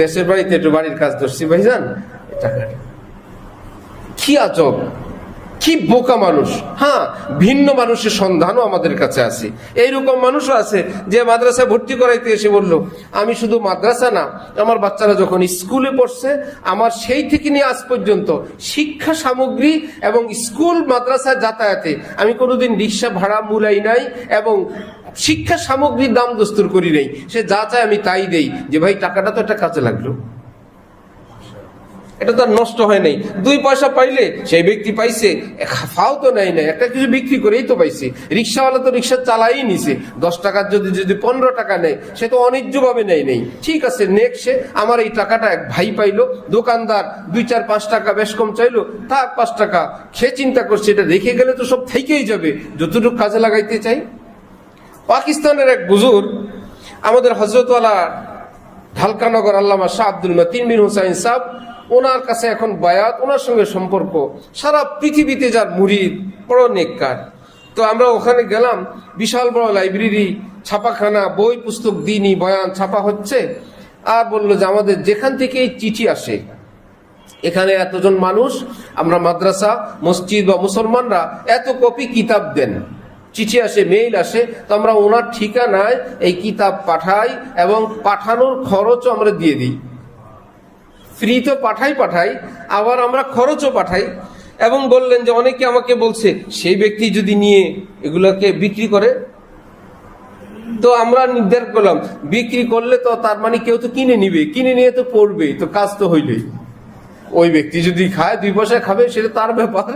দেশের বাড়িতে একটু বাড়ির কাজ ধরছি ভাইজান, টাকা। কি আজব, কি বোকা মানুষ। হ্যাঁ, ভিন্ন মানুষের সন্ধানও আমাদের কাছে আছে। এইরকম মানুষও আছে যে মাদ্রাসায় ভর্তি করাইতে এসে বললো আমি শুধু মাদ্রাসা না, আমার বাচ্চারা যখন স্কুলে পড়ছে, আমার সেই থেকে নিয়ে আজ পর্যন্ত শিক্ষা সামগ্রী এবং স্কুল মাদ্রাসায় যাতায়াতে আমি কোনোদিন রিক্সা ভাড়া মূলাই নাই এবং শিক্ষা সামগ্রীর দাম দস্তুর করি নাই। সে যা চায় আমি তাই দেই, যে ভাই টাকাটা তো একটা কাজে লাগলো, এটা তো নষ্ট হয় নাই। 2 পয়সা পাইলে সেই ব্যক্তি পাইছে, ফাও তো নেয় নাই, একটা কিছু বিক্রি করেই তো পাইছে। রিক্সাওয়ালা তো রিক্সা চালাই নিছে, 10 টাকার যদি 15 টাকা নেয়, সে তো অন্যায্যভাবে নেয় নেই। ঠিক আছে, নেক, সে আমার এই টাকাটা এক ভাই পাইলো, দোকানদার 2-4-5 টাকা বেশ কম চাইলো, থাক 5 টাকা। সে চিন্তা করছে এটা রেখে গেলে তো সব থেকেই যাবে, যতটুকু কাজে লাগাইতে চাই। পাকিস্তানের এক বুজুর্গ, আমাদের হযরতওয়ালা ঢালকানগর আল্লামা শাহ আব্দুল মতিন বিন হুসাইন সাহেব, ওনার কাছে এখন বায়াত, ওনার সঙ্গে সম্পর্ক। সারা পৃথিবীতে যার মুরিদ, বড় নেককার। তো আমরা ওখানে গেলাম, বিশাল বড় লাইব্রেরি, ছাপাখানা, বই পুস্তক, দিনই বয়ান ছাপা হচ্ছে। আর বললো যে আমাদের যেখান থেকে এই চিঠি আসে, এখানে এতজন মানুষ, আমরা মাদ্রাসা, মসজিদ বা মুসলমানরা এত কপি কিতাব দেন, চিঠি আসে, মেইল আসে, তো আমরা ওনার ঠিকানায় এই কিতাব পাঠাই এবং পাঠানোর খরচও আমরা দিয়ে দিই। ফ্রি তো পাঠাই, আবার আমরা খরচও পাঠাই। এবং বললেন যে অনেকে আমাকে বলছে সেই ব্যক্তি যদি নিয়ে এগুলোকে বিক্রি করে, তো আমরা নির্ধারণ করলাম বিক্রি করলে তো তার মানে কেউ তো কিনে নিবে, কিনে নিয়ে তো পড়বে, তো কাজ তো হইলেই। ওই ব্যক্তি যদি খায় 2 পয়সা খাবে, সেটা তার ব্যাপার।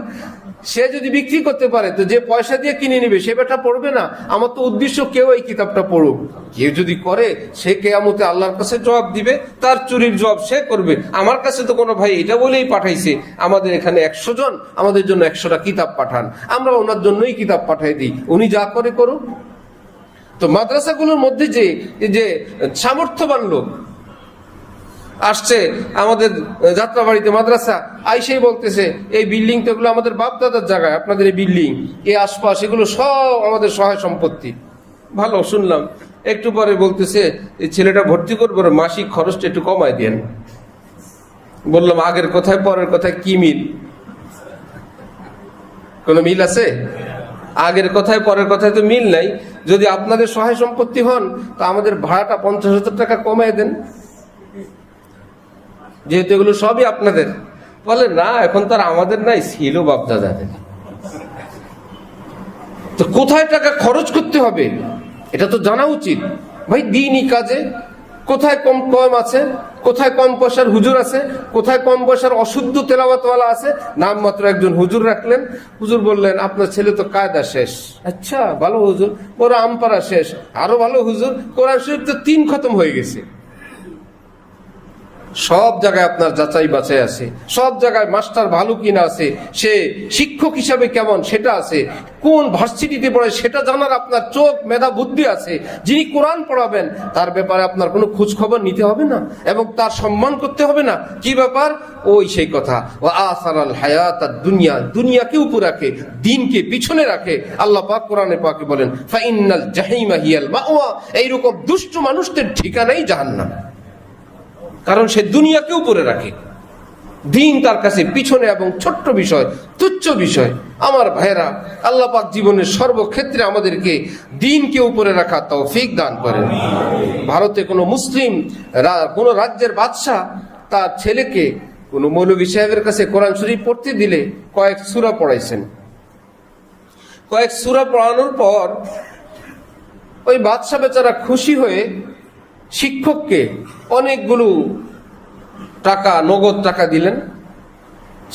সে যদি বিক্রি করতে পারে, তো যে পয়সা দিয়ে কিনে নিবে সে বেটা পড়বে না। আমার তো উদ্দেশ্য কেউ এই কিতাবটা পড়ুক। কেউ যদি করে, সে কিয়ামতে আল্লাহর কাছে জবাব দিবে, তার চুরির জবাব সে করবে। আমার কাছে তো কোনো ভাই এটা বলেই পাঠাইছে আমাদের এখানে 100 জন, আমাদের জন্য 100টা কিতাব পাঠান, আমরা ওনার জন্যই কিতাব পাঠাই দিই, উনি যা করে করুক। তো মাদ্রাসাগুলোর মধ্যে যে সামর্থ্যবান লোক আসছে আমাদের যাত্রাবাড়িতে মাদ্রাসা, আইসেই বলতেছে এই বিল্ডিং তো এগুলো আমাদের বাপ দাদার জায়গায়, আপনাদের এই বিল্ডিং, এই আশপাশ, এগুলো সব আমাদের সহায় সম্পত্তি। ভালো, শুনলাম। একটু পরে বলতেছে এই ছেলেটা ভর্তি করবো, মাসিক খরচটা একটু কমায় দেন। বললাম আগের কথায় পরের কথায় কি মিল? কোনো মিল আছে? আগের কথায় পরের কথায় তো মিল নাই। যদি আপনাদের সহায় সম্পত্তি হন তো আমাদের ভাড়াটা 50,000 টাকা কমায় দেন, যেহেতু এগুলো সবই আপনাদের। বলে না, এখন তার আমাদের নাই, ছিল বাপদাদাদের। তো কোথায় টাকা খরচ করতে হবে এটা তো জানা উচিত ভাই। দিনই কাজে কোথায় কম আছে, কোথায় কম পয়সার হুজুর আছে, কোথায় কম পয়সার অশুদ্ধ তেলাওয়াতওয়ালা আছে। নামমাত্র একজন হুজুর রাখলেন, হুজুর বললেন আপনার ছেলে তো কায়দা শেষ। আচ্ছা ভালো হুজুর। ওর আমপারা শেষ। আরো ভালো হুজুর, কোরআন শরীফ তো 3 খতম হয়ে গেছে। সব জায়গায় আপনার যাচাই বাছাই আছে, সব জায়গায় মাস্টার ভালো কিনা আছে, সে শিক্ষক হিসাবে কেমন সেটা আছে, কোন ভার্সিটিতে পড়ে সেটা জানার আপনার চোখ মেধা বুদ্ধি আছে। যিনি কোরআন পড়াবেন তার ব্যাপারে আপনার কোনো খোঁজ খবর নিতে হবে না এবং তার সম্মান করতে হবে না। কি ব্যাপার? ওই সেই কথা, ও আসারাল হায়াত দুনিয়া, দুনিয়াকে উপর রাখে, দিনকে পিছনে রাখে। আল্লাহ পাক কোরআনে পাকে বলেন ফাইন্নাল জাহিমা হিয়াল মাওয়া, এইরকম দুষ্ট মানুষদের ঠিকানাই জাহান্নাম। কারণ সে দুনিয়াকে উপরে রাখে, দিন তার কাছে পিছনে এবং ছোট্ট বিষয়, তুচ্ছ বিষয়। আমার ভাইরা, আল্লাহ পাক জীবনের সর্বক্ষেত্রে আমাদেরকে দিনকে উপরে রাখা তৌফিক দান করেন। ভারতে কোনো মুসলিম কোন রাজ্যের বাদশাহ তার ছেলেকে কোনো মৌলভী সাহেবের কাছে কোরআন শরীফ পড়তে দিলে কয়েক সূরা পড়াইছেন। কয়েক সূরা পড়ানোর পর ওই বাদশাহ বেচারা খুশি হয়ে শিক্ষককে অনেকগুলো টাকা, নগদ টাকা দিলেন।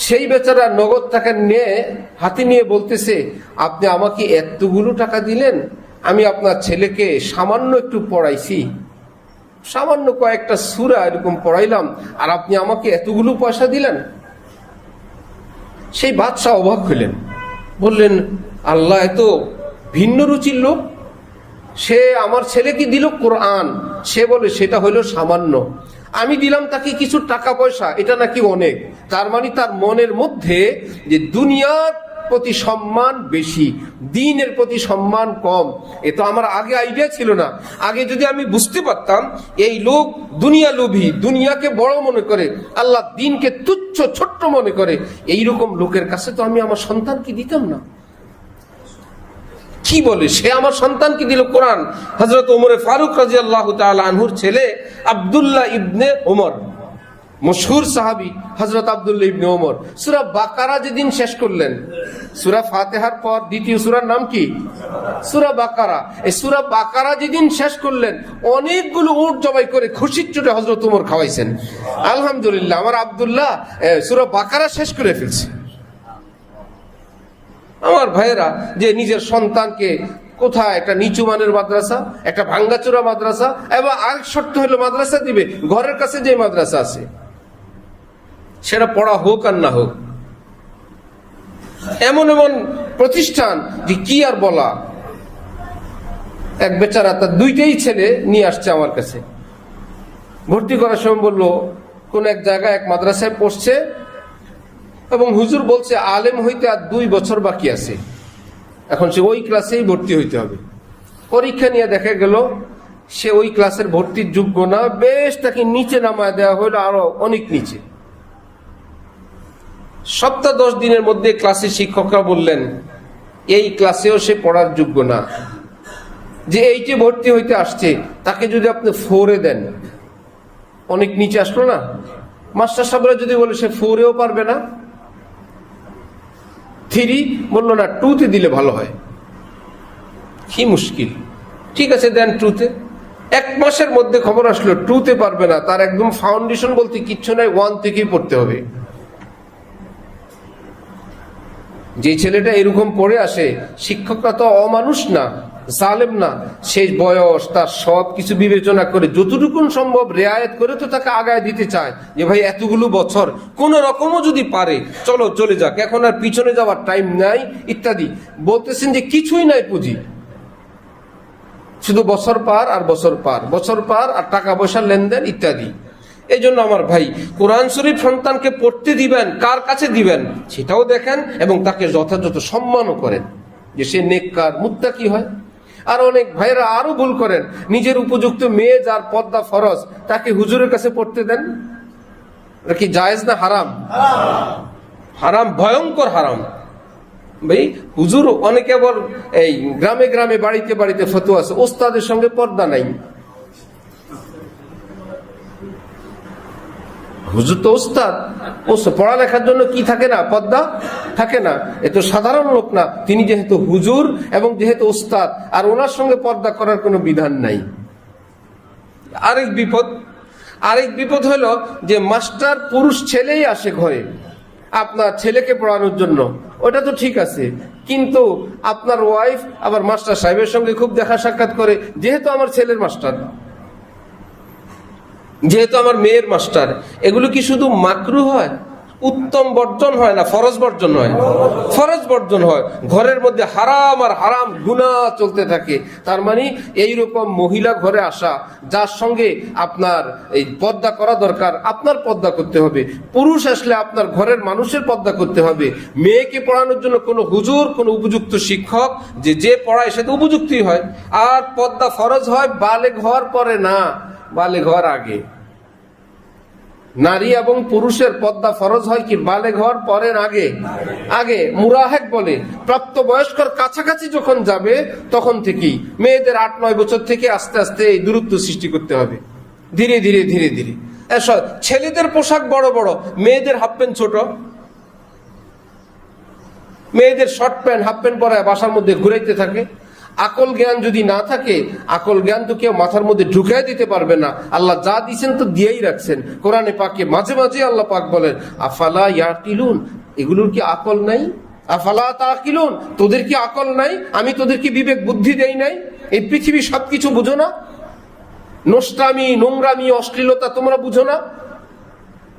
সেই বেচারা নগদ টাকা নিয়ে হাতে নিয়ে বলতেছে, আপনি আমাকে এতগুলো টাকা দিলেন, আমি আপনার ছেলেকে সামান্য একটু পড়াইছি, সামান্য কয়েকটা সূরা এরকম পড়াইলাম, আর আপনি আমাকে এতগুলো পয়সা দিলেন। সেই বাদশাহ অবাক হইলেন, বললেন আল্লাহ এত ভিন্ন রুচির লোক। সে আমার ছেলেকে দিল কোরআন, সে বলে সেটা হইলো সামান্য। আমি দিলাম তাকে কিছু টাকা পয়সা, এটা নাকি অনেক। তার মানে তার মনের মধ্যে যে দুনিয়ার প্রতি সম্মান বেশি, দ্বীনের প্রতি সম্মান কম। এ তো আমার আগে আইডিয়া ছিল না। আগে যদি আমি বুঝতে পারতাম এই লোক দুনিয়া লোভী, দুনিয়াকে বড় মনে করে, আল্লাহ দ্বীনকে তুচ্ছ ছোট্ট মনে করে, এইরকম লোকের কাছে তো আমি আমার সন্তানকে দিতাম না। কি বলে, সে আমার সন্তানকে দিল কোরআন। হযরত ওমর ফারুক রাদিয়াল্লাহু তাআলা আনহুর ছেলে আব্দুল্লাহ ইবনে ওমর, মশহুর সাহাবী হযরত আব্দুল্লাহ ইবনে ওমর, সূরা বাকারা যেদিন শেষ করলেন, সূরা ফাতিহার পর দ্বিতীয় সূরার নাম কি? সূরা বাকারা। এই সূরা বাকারা যেদিন শেষ করলেন, অনেকগুলো উট জবাই করে খুশির চোটে হযরত ওমর খাওয়াইছেন। আলহামদুলিল্লাহ, আমার আব্দুল্লাহ সূরা বাকারা শেষ করে ফেলছে। আমার ভাইয়েরা, যে নিজের সন্তানকে কোথায় একটা নিচু মানের মাদ্রাসা, একটা ভাঙ্গাচোরা মাদ্রাসা, এবং আরেক শর্ত হলো মাদ্রাসা দিবে ঘরের কাছে যে মাদ্রাসা আছে, সেটা পড়া হোক আর না হোক। এমন এমন প্রতিষ্ঠান যে কি আর বলা। এক বেচারা তার 2টাই ছেলে নিয়ে আসছে আমার কাছে, ভর্তি করার সময় বললো কোন এক জায়গায় এক মাদ্রাসায় পড়ছে, এবং হুজুর বলছে আলেম হইতে আর 2 বছর বাকি আছে, এখন সে ওই ক্লাসেই ভর্তি হইতে হবে। পরীক্ষা নিয়ে দেখা গেল সে ওই ক্লাসের ভর্তির যোগ্য না, বেশ তাকে নিচে নামায় দেওয়া হইলো, আরো অনেক নিচে। সপ্তাহ 10 দিনের মধ্যে ক্লাসের শিক্ষকরা বললেন এই ক্লাসেও সে পড়ার যোগ্য না, যে এই যে ভর্তি হইতে আসছে তাকে যদি আপনি 4-এ দেন, অনেক নিচে আসলো না। মাস্টার সাহেবরা যদি বলে সে 4-এও পারবে না, 3 বললো না 2-তে দিলে ভালো হয়। কি মুশকিল। ঠিক আছে দেন 2-তে। 1 মাসের মধ্যে খবর আসলো 2-তে পারবে না, তার একদম ফাউন্ডেশন বলতে কিচ্ছু নাই, 1 থেকেই পড়তে হবে। যে ছেলেটা এরকম পড়ে আসে, শিক্ষকরা তো অমানুষ না, জালেম না, সেই বয়স তার সব কিছু বিবেচনা করে যতটুকুন সম্ভব রেয়ায়েত করে তো তাকে আগায় দিতে চায়, যে ভাই এতগুলো বছর কোন রকমও যদি পারে চলো চলে যাক, এখন আর পিছনে যাওয়ার টাইম নাই ইত্যাদি। বলতেছেন যে কিছুই নাই পুঁজি, শুধু বছর পার আর বছর পার, বছর পার আর টাকা পয়সার লেনদেন ইত্যাদি। এই জন্য আমার ভাই, কোরআন শরীফ সন্তানকে পড়তে দিবেন, কার কাছে দিবেন সেটাও দেখেন, এবং তাকে যথাযথ সম্মানও করেন, যে সে নেককার মুত্তাকি হয়। আর অনেক ভাইরা আরো ভুল করেন, নিজের উপযুক্ত মেয়ে যার পর্দা ফরজ তাকে হুজুরের কাছে পড়তে দেন। এটা কি জায়েজ না হারাম? হারাম, ভয়ঙ্কর হারাম। ভাই হুজুর অনেকে আবার এই গ্রামে গ্রামে বাড়িতে বাড়িতে ফতোয়া আছে, ওস্তাদের সঙ্গে পর্দা নাই। হুজুর তো ওস্তাদ, পড়ালেখার জন্য কি থাকে না, পর্দা থাকে না। এ তো সাধারণ লোক না, তিনি যেহেতু হুজুর এবং যেহেতু ওস্তাদ, আর ওনার সঙ্গে পর্দা করার কোনো বিধান নাই। আরেক বিপদ হলো যে মাস্টার পুরুষ ছেলেই আসে ঘরে আপনার ছেলেকে পড়ানোর জন্য, ওটা তো ঠিক আছে, কিন্তু আপনার ওয়াইফ আবার মাস্টার সাহেবের সঙ্গে খুব দেখা সাক্ষাৎ করে, যেহেতু আমার ছেলের মাস্টার, যেহেতু আমার মেয়ের মাস্টার। এগুলো কি শুধু মাকরু হয়, উত্তম বর্জন হয় না ফরজ বর্জন হয়? ফরজ বর্জন হয়। ঘরের মধ্যে হারাম আর হারাম গুনাহ চলতে থাকে। তার মানে এইরকম মহিলা ঘরে আসা, যার সঙ্গে আপনার এই পর্দা করা দরকার, আপনার পর্দা করতে হবে। পুরুষ আসলে আপনার ঘরের মানুষের পর্দা করতে হবে। মেয়েকে পড়ানোর জন্য কোনো হুজুর, কোনো উপযুক্ত শিক্ষক যে পড়ায় সে তো উপযুক্তই হয়। আর পর্দা ফরজ হয় বালেগ হওয়ার পরে না, বালেগ হওয়ার আগে। নারী এবং পুরুষের পর্দা ফরজ হয় কি বালেগ হওয়ার পরের আগে? আগে মুরাহেক বলে, প্রাপ্তবয়স্কর কাছাকাছি যখন যাবে তখন থেকেই। মেয়েদের 8-9 বছর থেকে আস্তে আস্তে এই দূরত্ব সৃষ্টি করতে হবে, ধীরে ধীরে ধীরে ধীরে। ছেলেদের পোশাক বড় বড়, মেয়েদের হাফ প্যান্ট ছোট, মেয়েদের শর্ট প্যান্ট হাফ প্যান্ট পরায় বাসার মধ্যে ঘুরাইতে থাকে। আকল জ্ঞান যদি না থাকে, আকল জ্ঞান তো কেউ মাথার মধ্যে ঢুকাই দিতে পারবে না। আল্লাহ যা দিয়েছেন তো দিয়েই রাখছেন। কোরআনে পাকে মাঝে মাঝে আল্লাহ পাক বলেন আফালা ইয়াকিলুন, এগুলোর কি আকল নাই? আফালা তাকিলুন, তোদের কি আকল নাই? আমি তোদেরকে বিবেক বুদ্ধি দেই নাই? এই পৃথিবী সবকিছু বুঝো না? নোষ্টামি, নোংরামি, অশ্লীলতা তোমরা বুঝো না?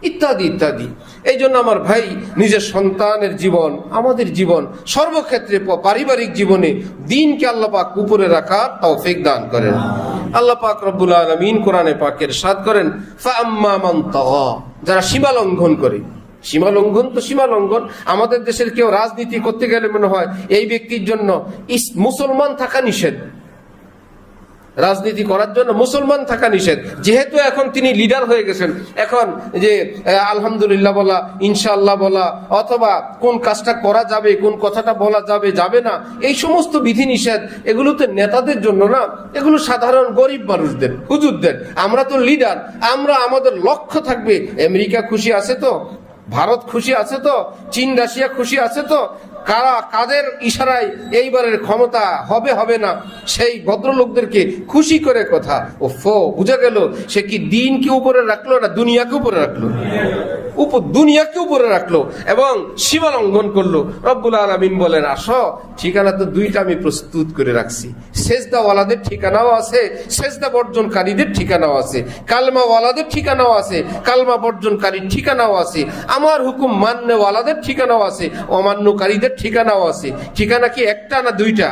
ইত্যাদি ইত্যাদি। এই জন্য আমার ভাই, নিজের সন্তানের জীবন, আমাদের জীবন, সর্বক্ষেত্রে পারিবারিক জীবনে দিনকে আল্লাহ পাক উপরে রাখার তৌফিক দান করেন। আল্লাহ পাক রব্বুল আলামিন কোরআনে পাকের ইরশাদ করেন ফাআম্মা মান তাগা, যারা সীমা লঙ্ঘন করে। সীমা লঙ্ঘন তো সীমা লঙ্ঘন। আমাদের দেশের কেউ রাজনীতি করতে গেলে মনে হয় এই ব্যক্তির জন্য মুসলমান থাকা নিষেধ, রাজনীতি করার জন্য মুসলমান থাকা নিষেধ। যেহেতু এখন তিনি লিডার হয়ে গেছেন, এখন যে আলহামদুলিল্লাহ বলা, ইনশাআল্লাহ বলা, অথবা কোন কাজটা করা যাবে, কোন কথাটা বলা যাবে যাবে না, এই সমস্ত বিধি নিষেধ এগুলো তো নেতাদের জন্য না, এগুলো সাধারণ গরিব মানুষদের, হুজুরদের। আমরা তো লিডার, আমরা আমাদের লক্ষ্য থাকবে আমেরিকা খুশি আছে তো, ভারত খুশি আছে তো, চীন রাশিয়া খুশি আছে তো, কারা কাদের ইশারায় এইবারের ক্ষমতা হবে হবে না, সেই ভদ্রলোকদেরকে খুশি করে কথা। ও বুঝা গেল সে কি দিনকে উপরে রাখলো না দুনিয়াকে উপরে রাখলো? দুনিয়াকে উপরে রাখলো এবং সীমা লঙ্ঘন করলো। রব্বুল আলামিন বলেন আসো, ঠিকানা তো দুইটা আমি প্রস্তুত করে রাখছি। সেজদাওয়ালাদের ঠিকানাও আছে, সেজদা বর্জনকারীদের ঠিকানাও আছে। কালমাওয়ালাদের ঠিকানাও আছে, কালমা বর্জনকারীর ঠিকানাও আছে। আমার হুকুম মান্যওয়ালাদের ঠিকানাও আছে, অমান্যকারীদের ঠিকানাও আছে। ঠিকানা কি একটা না দুইটা?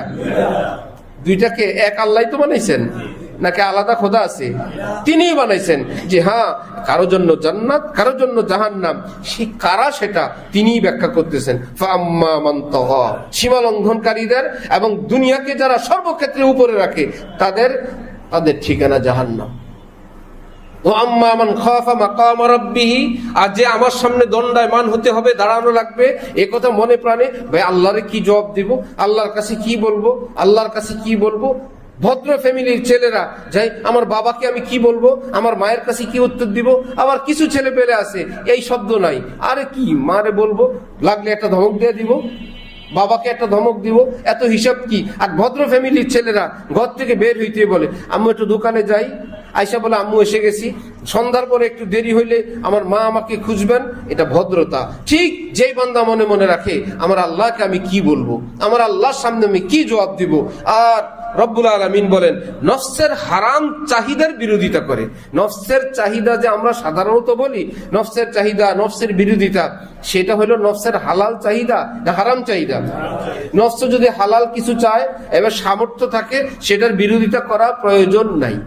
দুইটাকে এক আল্লাহ তো বানাইছেন, নাকি আলাদা খোদা আছে? তিনিই বানাইছেন যে হ্যাঁ, কারো জন্য জান্নাত, কারো জন্য জাহান্নাম। সে কারা সেটা তিনিই ব্যাখ্যা করতেছেন। ফাআম্মা মান তাগা, সীমা লঙ্ঘনকারীদের এবং দুনিয়াকে যারা সর্বক্ষেত্রে উপরে রাখে তাদের ঠিকানা জাহান্নাম। ও আম্মা মান খাফা মাকাম রাব্বিহি, আর যে আমার সামনে দণ্ডায়মান হতে হবে, দাঁড়ানো লাগবে, এ কথা মনে প্রাণে, ভাই আল্লাহরে কি জবাব দিব, আল্লাহর কাছে কি বলবো, আল্লাহর কাছে কি বলবো? ভদ্র ফ্যামিলির ছেলেরা যাই, আমার বাবাকে আমি কি বলবো, আমার মায়ের কাছে কি উত্তর দিব? আবার কিছু ছেলে পেলে আছে এই শব্দ নাই, আরে কি মারে বলবো, লাগলে একটা ধমক দিয়ে দিব, বাবাকে একটা ধমক দিব, এত হিসাব কি? আর ভদ্র ফ্যামিলির ছেলেরা ঘর থেকে বের হইতে বলে আম্মু একটু দোকানে যাই, আয়সা বলে আম্মু এসে গেছি। সন্ধ্যার পরে একটু দেরি হইলে আমার মা আমাকে খুঁজবেন, এটা ভদ্রতা। ঠিক যেই বান্দা মনে মনে রাখে আমার আল্লাহকে আমি কি বলবো, আমার আল্লাহর সামনে আমি কি জবাব দিব। আর রব্বুল আলামিন বলেন নফসের হারাম চাহিদার বিরোধিতা করে। নফসের চাহিদা যে আমরা সাধারণত বলি নফসের চাহিদা, নফসের বিরোধিতা, সেটা হলো নফসের হালাল চাহিদা না হারাম চাহিদা? নফস যদি হালাল কিছু চায়, এবার সামর্থ্য থাকে, সেটার বিরোধিতা করা প্রয়োজন নাই।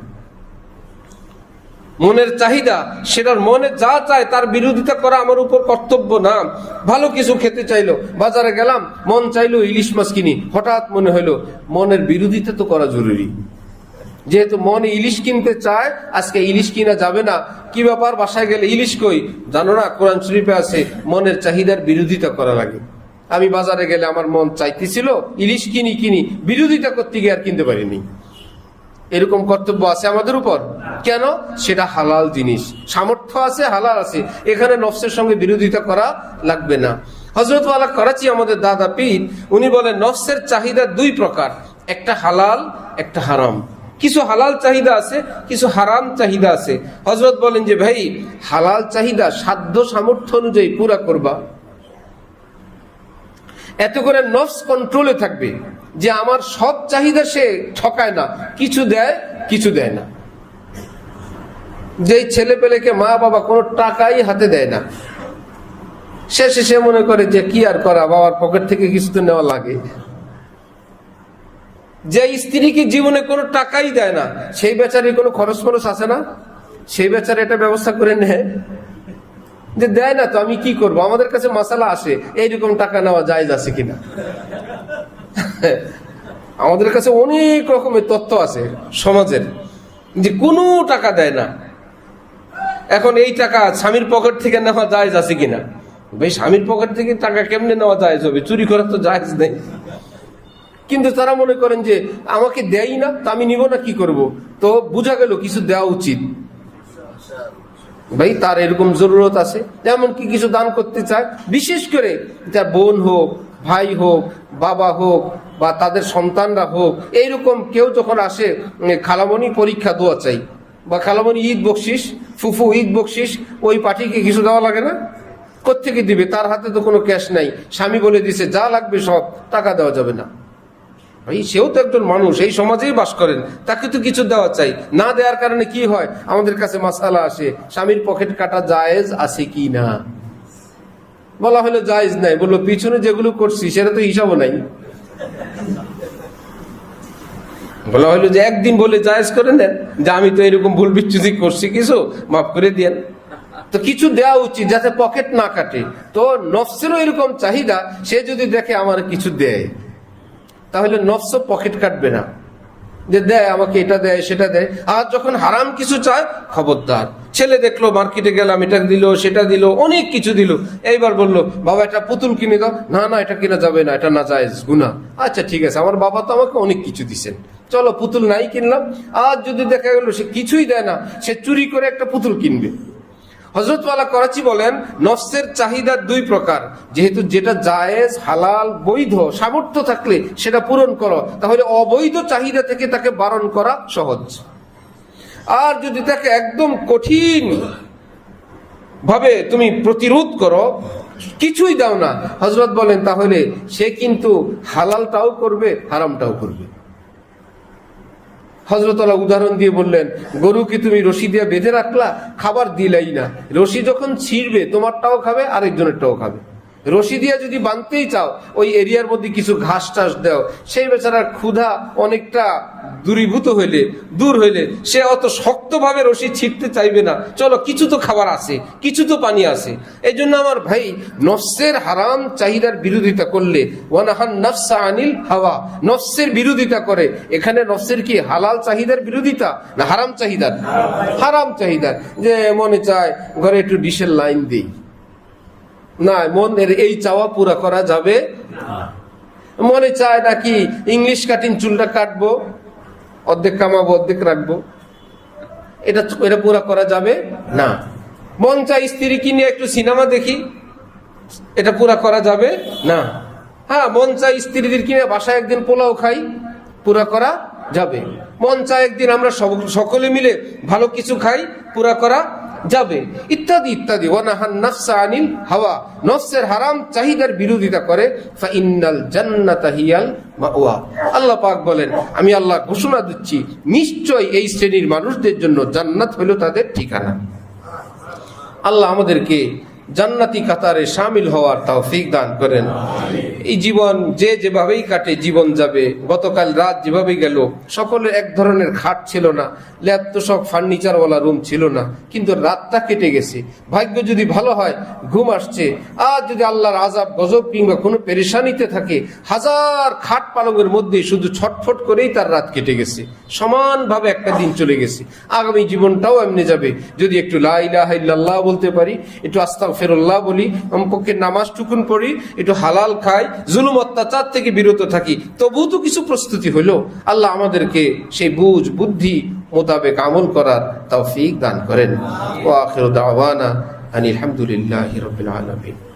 মনের চাহিদা, সেটার মনে যা চায় তার বিরোধিতা করা আমার উপর কর্তব্য না। ভালো কিছু খেতে চাইলো, বাজারে গেলাম, মন চাইলো ইলিশ মাছ কিনি, হঠাৎ মনে হইলো মনের বিরোধিতা তো করা জরুরি। যেহেতু মনে ইলিশ কিনতে চায়, আজকে ইলিশ কিনা যাবে না। কি ব্যাপার, বাসায় গেলে ইলিশ কই? জানো না, কোরআন শরীফে আছে মনের চাহিদার বিরোধিতা করা লাগে। আমি বাজারে গেলে আমার মন চাইতেছিল ইলিশ কিনি, বিরোধিতা করতে গিয়ে আর কিনতে পারিনি। এরকম কর্তব্য আছে আমাদের উপর। কেন? সেটা হালাল জিনিস, সামর্থ্য আছে, হালাল আছে, এখানে নফসের সঙ্গে বিরোধিতা করা লাগবে না। হযরত ওয়ালা করাচি, আমাদের দাদা পীর, উনি বলেন নফসের চাহিদা দুই প্রকার, একটা হালাল, একটা হারাম। কিছু হালাল চাহিদা আছে, কিছু হারাম চাহিদা আছে। হযরত বলেন যে ভাই, হালাল চাহিদা সাধ্য সামর্থ্য অনুযায়ী পুরা করবা, এত করে নফস কন্ট্রোলে থাকবে যে আমার সব চাহিদা সে ঠকায় না, কিছু দেয় কিছু দেয় না। যেই ছেলে পেলেকে মা বাবা কোনো টাকাই হাতে দেয় না, শেষে সে মনে করে যে কি আর করা, বাবার পকেট থেকে কিছু তো নেওয়া লাগে। যে স্ত্রীকে জীবনে কোনো টাকাই দেয় না, সেই বেচারির কোনো খরচ আছে না? সেই বেচারা এটা ব্যবস্থা করে নেয় যে দেয় না তো আমি কি করব। আমাদের কাছে মাসালা আসে এইরকম টাকা নেওয়া জায়েজ আছে কিনা। আমাদের কাছে অনেক রকমের তথ্য আছে সমাজের, যে কোনো টাকা দেয় না। এখন এই টাকা স্বামীর পকেট থেকে নেওয়া জায়েজ আছে কিনা? ভাই, স্বামীর পকেট থেকে টাকা কেমনে নেওয়া জায়েজ হবে? চুরি করা তো জায়েজ নেই। কিন্তু তারা মনে করেন যে আমাকে দেয় না, তা আমি নিব না, কি করব? তো বোঝা গেল কিছু দেওয়া উচিত। ভাই, তার এরকম জরুরত আছে, যেমন কি কিছু দান করতে চায়, বিশেষ করে তার বোন হোক, ভাই হোক, বাবা হোক, বা তাদের সন্তানরা হোক, এইরকম কেউ যখন আসে, খালামণি পরীক্ষা দোয়া চাই, বা খালামণি ঈদ বকশিস, ফুফু ঈদ বকশিস, ওই পার্টিকে কিছু দেওয়া লাগে না? কোত্থেকে দিবে? তার হাতে তো কোনো ক্যাশ নাই, স্বামী বলে দিছে যা লাগবে সব, টাকা দেওয়া যাবে না। ভাই, সেও তো একজন মানুষ, এই সমাজেই বাস করেন, তাকে তো কিছু দেওয়া চাই। না দেওয়ার কারণে কি হয়? আমাদের কাছে মাসালা আসে, স্বামীর পকেট কাটা জায়েজ আছে কি না। বলা হলো জায়েজ নাই, বললো পিছনে যেগুলো করছি সেটা তো হিসাবও নাই। বলা হলো যে একদিন বলে জায়েজ করে নেন, যে আমি তো এরকম ভুল বিচ্যুতি করছি, কিছু মাফ করে দিয়েন। তো কিছু দেওয়া উচিত যাতে পকেট না কাটে। তো নফসেরও এরকম চাহিদা, সে যদি দেখে আমার কিছু দেয়, তাহলে নফস পকেট কাটবে না, যে দেয় আমাকে, এটা দেয় সেটা দেয়। আর যখন হারাম কিছু চায়, খবরদার। ছেলে দেখলো মার্কেটে গেলাম, এটা দিল সেটা দিল, অনেক কিছু দিল, এইবার বললো বাবা একটা পুতুল কিনে দাও। না না, এটা কিনা যাবে না, এটা না জায়েজ, গুনাহ। আচ্ছা ঠিক আছে, আমার বাবা তো আমাকে অনেক কিছু দিচ্ছেন, চলো পুতুল নাই কিনলাম। আর যদি দেখা গেল সে কিছুই দেয় না, সে চুরি করে একটা পুতুল কিনবে। হযরত ওয়ালা করাচি বলেন নফসের চাহিদা দুই প্রকার, যেহেতু যেটা জায়েজ, হালাল, বৈধ, সামর্থ্য থাকলে সেটা পূরণ করো, তাহলে অবৈধ চাহিদা থেকে তাকে বারণ করা সহজ। আর যদি তাকে একদম কঠিন ভাবে তুমি প্রতিরোধ করো, কিছুই দাও না, হযরত বলেন তাহলে সে কিন্তু হালালটাও করবে, হারামটাও করবে। হযরত আল্লাহ উদাহরণ দিয়ে বললেন, গরুকে তুমি রশি দিয়ে বেঁধে রাখলা, খাবার দিলাই না, রশি যখন ছিঁড়বে তোমারটাও খাবে, আরেকজনেরটাও খাবে। রশি দিয়ে যদি বাঁধতেই চাও, ওই এরিয়ার মধ্যে কিছু ঘাস টাস দাও, সেই বেচারার ক্ষুধা অনেকটা দূর হইলে সে অত শক্তভাবে রশি ছিঁড়তে চাইবে না। চলো, কিছু তো খাবার আছে, কিছু তো পানি আছে। এই জন্য আমার ভাই, নফসের হারাম চাহিদার বিরোধিতা করলে, ওয়ানাহান নাফসা আনিল হাওয়া, নফসের বিরোধিতা করে। এখানে নফসের কি হালাল চাহিদার বিরোধিতা না হারাম চাহিদার? হারাম চাহিদার। যে মনে চায় ঘরে একটু ডিশের লাইন দিই, না, মনের এই চাওয়া পুরা করা যাবে। মনে চায় নাকি ইংলিশ কাটিং চুলটা কাটবো, অর্ধেক কামাবো অর্ধেক রাখবো, এটা পুরা করা যাবে না। মন চায় স্ত্রীকে নিয়ে একটু সিনেমা দেখি, এটা পুরা করা যাবে না। হ্যাঁ, মন চায় স্ত্রীদের কিনে বাসায় একদিন পোলাও খাই, পুরা করা যাবে। মন চায় একদিন আমরা সকলে মিলে ভালো কিছু খাই, পুরা করা যাবে, ইত্যাদি ইত্যাদি। ওয়ানাহান নাফসা আনিল হাওয়া, নফসের হারাম চাহিদার বিরোধিতা করে। ফাইন্নাল জান্নাতা হিয়াল মাওয়া, আল্লাহ পাক বলেন, আমি আল্লাহ ঘোষণা দিচ্ছি, নিশ্চয় এই শ্রেণীর মানুষদের জন্য জান্নাত হলো তাদের ঠিকানা। আল্লাহ আমাদেরকে জান্নাতি কাতারে শামিল হওয়ার তৌফিক দান করেন। এই জীবন যে যেভাবেই কাটে, জীবন যাবে। গতকাল রাত যেভাবে গেল, সকলের এক ধরনের খাট ছিল না, ল্যাব তো সব ফার্নিচারওয়ালা রুম ছিল না, কিন্তু রাতটা কেটে গেছে। ভাগ্য যদি ভালো হয় ঘুম আসছে, আর যদি আল্লাহর আযাব গজব কিংবা কোনো পেরেশানিতে থাকে, হাজার খাট পালঙ্গের মধ্যে শুধু ছটফট করেই তার রাত কেটে গেছে। সমানভাবে একটা দিন চলে গেছে। আগামী জীবনটাও এমনি যাবে। যদি একটু লা ইলাহা ইল্লাল্লাহ বলতে পারি, একটু আস্তাগফিরুল্লাহ বলি, কমপক্ষে নামাজ টুকুন পড়ি, একটু হালাল খাই, জুলুম অত্যাচার থেকে বিরত থাকি, তবুও তো কিছু প্রস্তুতি হলো। আল্লাহ আমাদেরকে সেই বুঝ বুদ্ধি মোতাবেক আমল করার তৌফিক দান করেন। ওয়া আখিরু দাওয়ানা আনিল হামদুলিল্লাহি রাব্বিল আলামিন।